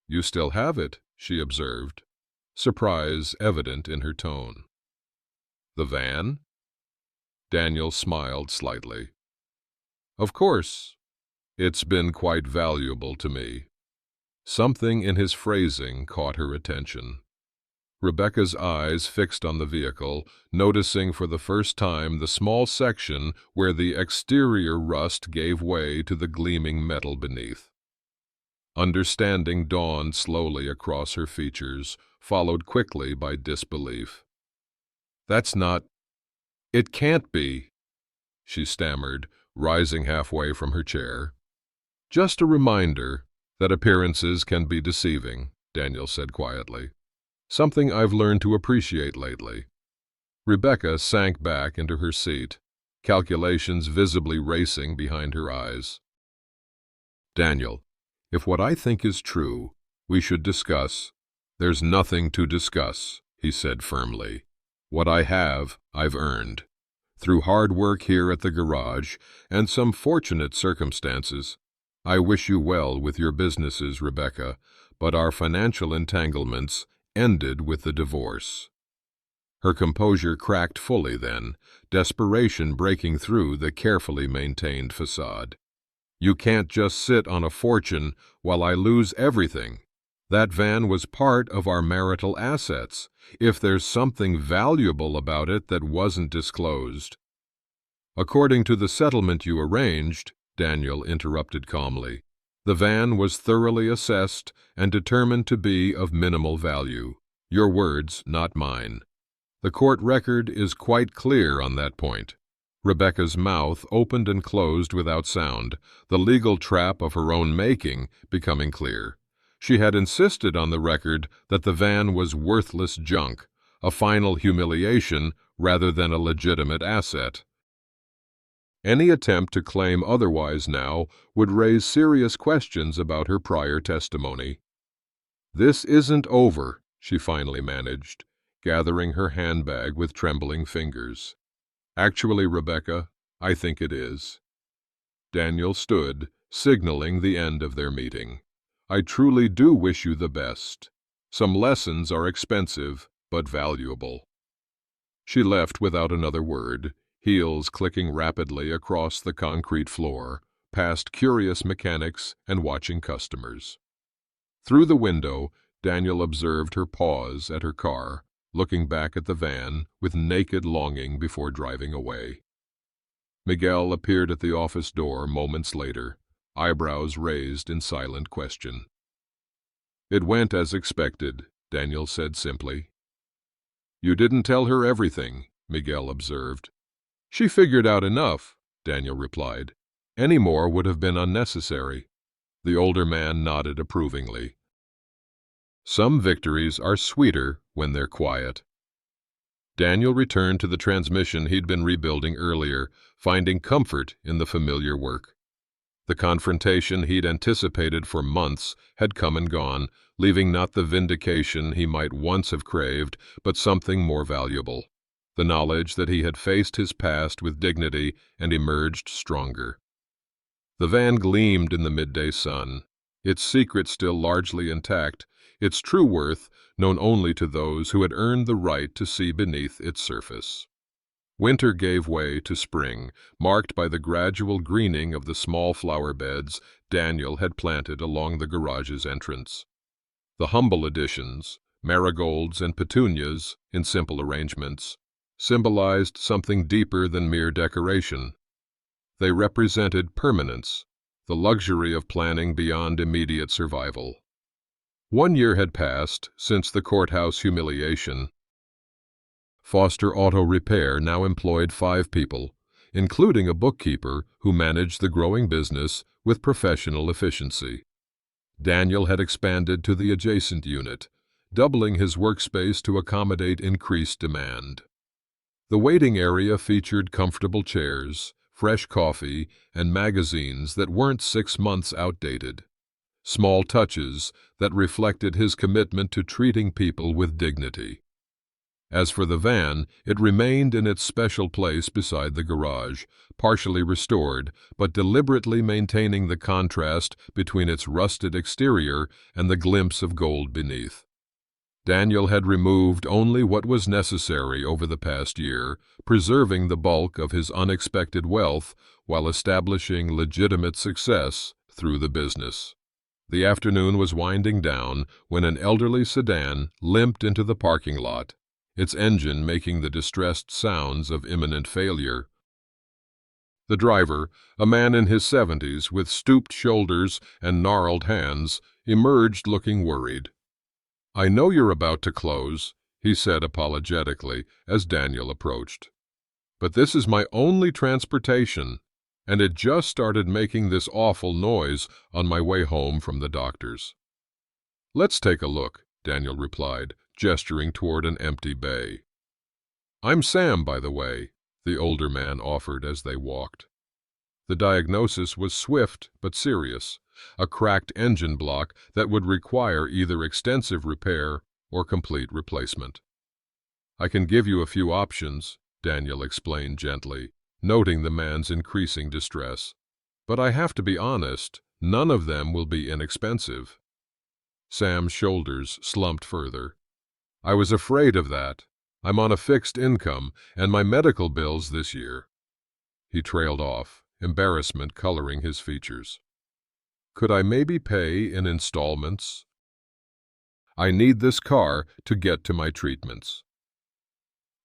You still have it, she observed, surprise evident in her tone. The van? Daniel smiled slightly. Of course. It's been quite valuable to me. Something in his phrasing caught her attention. Rebecca's eyes fixed on the vehicle, noticing for the first time the small section where the exterior rust gave way to the gleaming metal beneath. Understanding dawned slowly across her features, followed quickly by disbelief. That's not... It can't be, she stammered, rising halfway from her chair. Just a reminder that appearances can be deceiving, Daniel said quietly. Something I've learned to appreciate lately. Rebecca sank back into her seat, calculations visibly racing behind her eyes. Daniel, if what I think is true, we should discuss. There's nothing to discuss, he said firmly. What I have, I've earned. Through hard work here at the garage and some fortunate circumstances. I wish you well with your businesses, Rebecca, but our financial entanglements ended with the divorce. Her composure cracked fully then, desperation breaking through the carefully maintained facade. You can't just sit on a fortune while I lose everything. That van was part of our marital assets. If there's something valuable about it that wasn't disclosed. According to the settlement you arranged, Daniel interrupted calmly, the van was thoroughly assessed and determined to be of minimal value. Your words, not mine. The court record is quite clear on that point. Rebecca's mouth opened and closed without sound, the legal trap of her own making becoming clear. She had insisted on the record that the van was worthless junk, a final humiliation rather than a legitimate asset. Any attempt to claim otherwise now would raise serious questions about her prior testimony. This isn't over, she finally managed, gathering her handbag with trembling fingers. Actually, Rebecca, I think it is. Daniel stood, signaling the end of their meeting. I truly do wish you the best. Some lessons are expensive, but valuable. She left without another word, heels clicking rapidly across the concrete floor, past curious mechanics and watching customers. Through the window, Daniel observed her pause at her car, looking back at the van with naked longing before driving away. Miguel appeared at the office door moments later, eyebrows raised in silent question. It went as expected, Daniel said simply. You didn't tell her everything, Miguel observed. She figured out enough, Daniel replied. Any more would have been unnecessary. The older man nodded approvingly. Some victories are sweeter when they're quiet. Daniel returned to the transmission he'd been rebuilding earlier, finding comfort in the familiar work. The confrontation he'd anticipated for months had come and gone, leaving not the vindication he might once have craved, but something more valuable. The knowledge that he had faced his past with dignity and emerged stronger. The van gleamed in the midday sun, its secret still largely intact, its true worth known only to those who had earned the right to see beneath its surface. Winter gave way to spring, marked by the gradual greening of the small flower beds Daniel had planted along the garage's entrance. The humble additions, marigolds and petunias in simple arrangements, symbolized something deeper than mere decoration. They represented permanence, the luxury of planning beyond immediate survival. 1 year had passed since the courthouse humiliation. Foster Auto Repair now employed 5 people, including a bookkeeper who managed the growing business with professional efficiency. Daniel had expanded to the adjacent unit, doubling his workspace to accommodate increased demand. The waiting area featured comfortable chairs, fresh coffee, and magazines that weren't 6 months outdated. Small touches that reflected his commitment to treating people with dignity. As for the van, it remained in its special place beside the garage, partially restored, but deliberately maintaining the contrast between its rusted exterior and the glimpse of gold beneath. Daniel had removed only what was necessary over the past year, preserving the bulk of his unexpected wealth while establishing legitimate success through the business. The afternoon was winding down when an elderly sedan limped into the parking lot, its engine making the distressed sounds of imminent failure. The driver, a man in his 70s with stooped shoulders and gnarled hands, emerged looking worried. "I know you're about to close," he said apologetically as Daniel approached. "But this is my only transportation, and it just started making this awful noise on my way home from the doctor's." "Let's take a look," Daniel replied, gesturing toward an empty bay. "I'm Sam, by the way," the older man offered as they walked. The diagnosis was swift but serious, a cracked engine block that would require either extensive repair or complete replacement. "I can give you a few options," Daniel explained gently, noting the man's increasing distress. "But I have to be honest, none of them will be inexpensive." Sam's shoulders slumped further. "I was afraid of that. I'm on a fixed income, and my medical bills this year." He trailed off, embarrassment coloring his features. "Could I maybe pay in installments? I need this car to get to my treatments."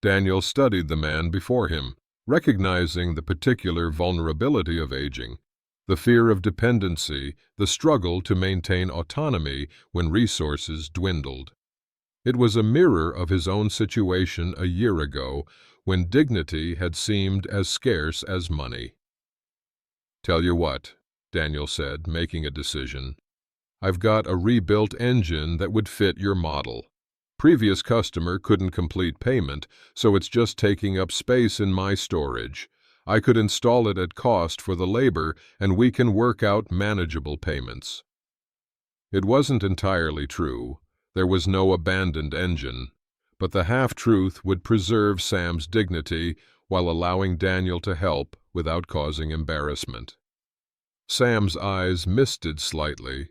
Daniel studied the man before him, recognizing the particular vulnerability of aging, the fear of dependency, the struggle to maintain autonomy when resources dwindled. It was a mirror of his own situation a year ago, when dignity had seemed as scarce as money. "Tell you what," Daniel said, making a decision. "I've got a rebuilt engine that would fit your model. Previous customer couldn't complete payment, so it's just taking up space in my storage. I could install it at cost for the labor, and we can work out manageable payments." It wasn't entirely true. There was no abandoned engine, but the half-truth would preserve Sam's dignity while allowing Daniel to help without causing embarrassment. Sam's eyes misted slightly.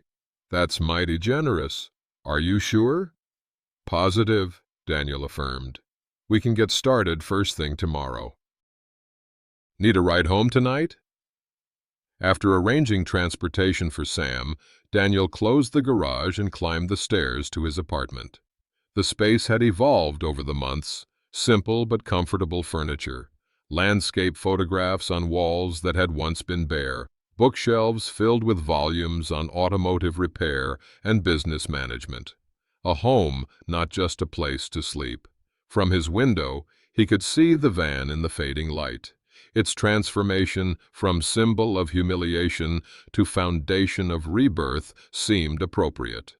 "That's mighty generous. Are you sure?" "Positive," Daniel affirmed. "We can get started first thing tomorrow." "Need a ride home tonight?" After arranging transportation for Sam, Daniel closed the garage and climbed the stairs to his apartment. The space had evolved over the months, simple but comfortable furniture, landscape photographs on walls that had once been bare, bookshelves filled with volumes on automotive repair and business management. A home, not just a place to sleep. From his window, he could see the van in the fading light. Its transformation from symbol of humiliation to foundation of rebirth seemed appropriate.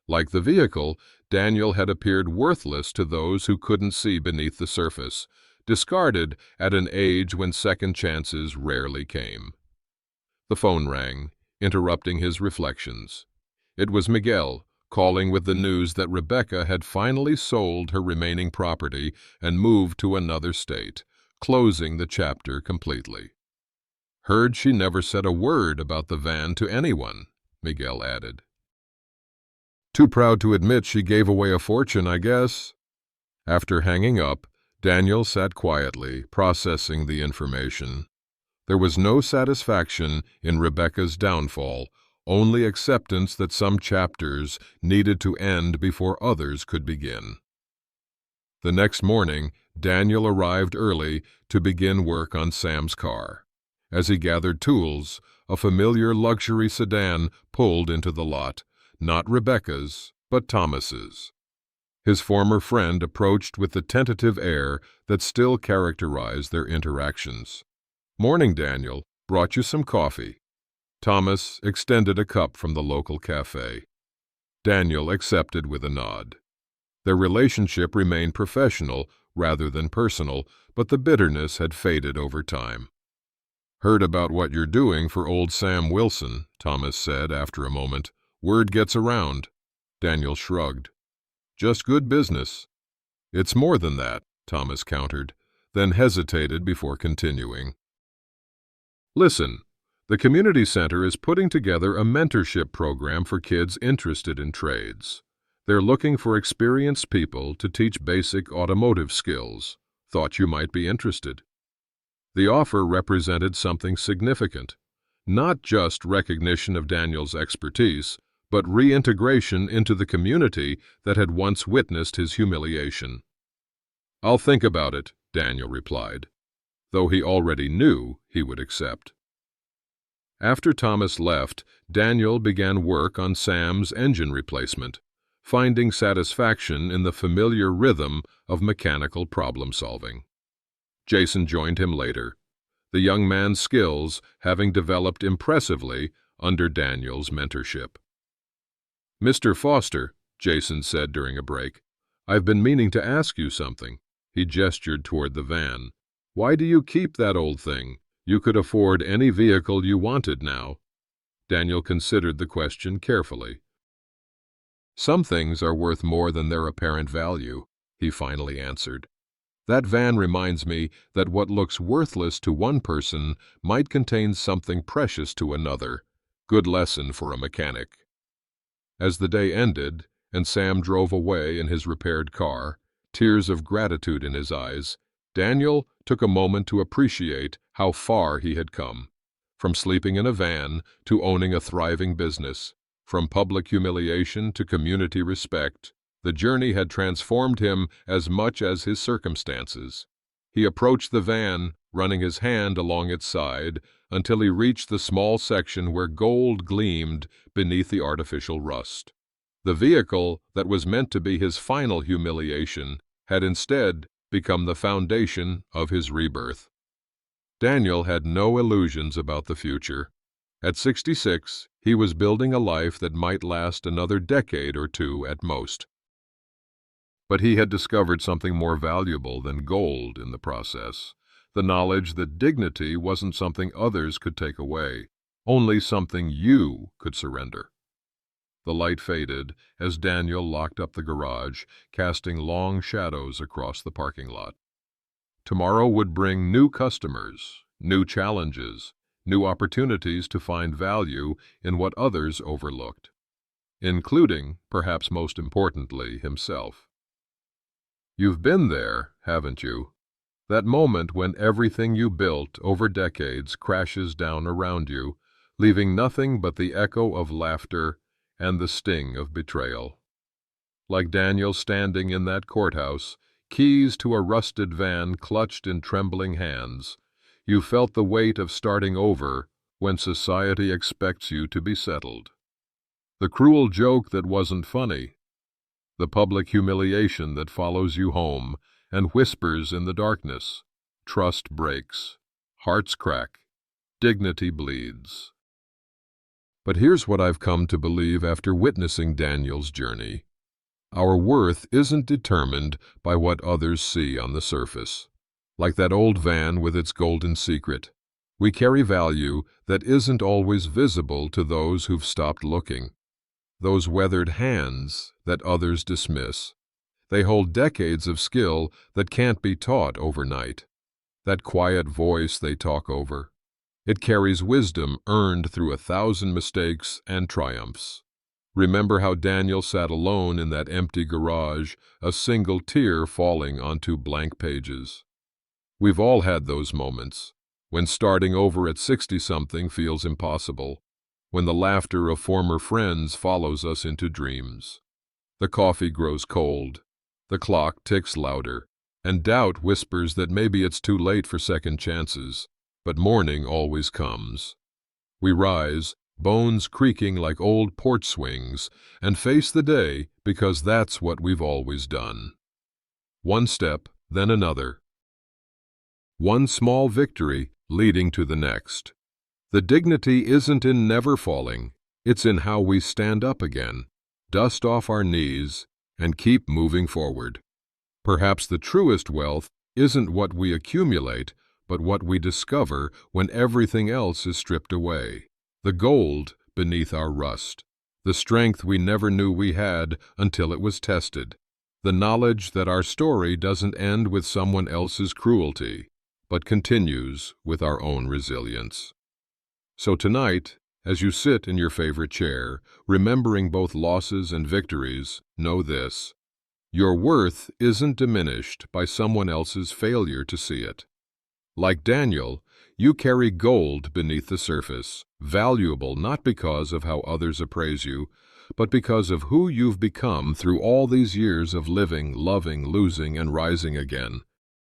Like the vehicle, Daniel had appeared worthless to those who couldn't see beneath the surface, discarded at an age when second chances rarely came. The phone rang, interrupting his reflections. It was Miguel, calling with the news that Rebecca had finally sold her remaining property and moved to another state, closing the chapter completely. "Heard she never said a word about the van to anyone," Miguel added. Too proud to admit she gave away a fortune, I guess. After hanging up, Daniel sat quietly, processing the information. There was no satisfaction in Rebecca's downfall, only acceptance that some chapters needed to end before others could begin. The next morning, Daniel arrived early to begin work on Sam's car. As he gathered tools, a familiar luxury sedan pulled into the lot, not Rebecca's, but Thomas's. His former friend approached with the tentative air that still characterized their interactions. "Morning, Daniel. Brought you some coffee." Thomas extended a cup from the local cafe. Daniel accepted with a nod. Their relationship remained professional rather than personal, but the bitterness had faded over time. "Heard about what you're doing for old Sam Wilson," Thomas said after a moment. "Word gets around." Daniel shrugged. "Just good business." "It's more than that," Thomas countered, then hesitated before continuing. "Listen, the community center is putting together a mentorship program for kids interested in trades. They're looking for experienced people to teach basic automotive skills. Thought you might be interested." The offer represented something significant, not just recognition of Daniel's expertise, but reintegration into the community that had once witnessed his humiliation. "I'll think about it," Daniel replied, though he already knew he would accept. After Thomas left, Daniel began work on Sam's engine replacement, finding satisfaction in the familiar rhythm of mechanical problem-solving. Jason joined him later, the young man's skills having developed impressively under Daniel's mentorship. "Mr. Foster," Jason said during a break, "I've been meaning to ask you something." He gestured toward the van. "Why do you keep that old thing? You could afford any vehicle you wanted now." Daniel considered the question carefully. "Some things are worth more than their apparent value," he finally answered. "That van reminds me that what looks worthless to one person might contain something precious to another. Good lesson for a mechanic." As the day ended, and Sam drove away in his repaired car, tears of gratitude in his eyes, Daniel took a moment to appreciate how far he had come. From sleeping in a van to owning a thriving business, from public humiliation to community respect, the journey had transformed him as much as his circumstances. He approached the van, running his hand along its side, until he reached the small section where gold gleamed beneath the artificial rust. The vehicle that was meant to be his final humiliation had instead become the foundation of his rebirth. Daniel had no illusions about the future. At 66, he was building a life that might last another decade or two at most. But he had discovered something more valuable than gold in the process, the knowledge that dignity wasn't something others could take away, only something you could surrender. The light faded as Daniel locked up the garage, casting long shadows across the parking lot. Tomorrow would bring new customers, new challenges, new opportunities to find value in what others overlooked, including, perhaps most importantly, himself. You've been there, haven't you? That moment when everything you built over decades crashes down around you, leaving nothing but the echo of laughter and the sting of betrayal. Like Daniel standing in that courthouse, keys to a rusted van clutched in trembling hands, you felt the weight of starting over when society expects you to be settled. The cruel joke that wasn't funny, the public humiliation that follows you home and whispers in the darkness. Trust breaks, hearts crack, dignity bleeds. But here's what I've come to believe after witnessing Daniel's journey. Our worth isn't determined by what others see on the surface. Like that old van with its golden secret, we carry value that isn't always visible to those who've stopped looking. Those weathered hands that others dismiss, they hold decades of skill that can't be taught overnight. That quiet voice they talk over, It carries wisdom earned through 1,000 mistakes and triumphs. Remember how Daniel sat alone in that empty garage, a single tear falling onto blank pages. We've all had those moments, when starting over at 60-something feels impossible, when the laughter of former friends follows us into dreams. The coffee grows cold, the clock ticks louder, and doubt whispers that maybe it's too late for second chances, but morning always comes. We rise, bones creaking like old porch swings, and face the day because that's what we've always done. One step, then another. One small victory leading to the next. The dignity isn't in never falling, it's in how we stand up again, dust off our knees, and keep moving forward. Perhaps the truest wealth isn't what we accumulate, but what we discover when everything else is stripped away. The gold beneath our rust, the strength we never knew we had until it was tested, the knowledge that our story doesn't end with someone else's cruelty, but continues with our own resilience. So tonight, as you sit in your favorite chair, remembering both losses and victories, know this: your worth isn't diminished by someone else's failure to see it. Like Daniel, you carry gold beneath the surface, valuable not because of how others appraise you, but because of who you've become through all these years of living, loving, losing, and rising again.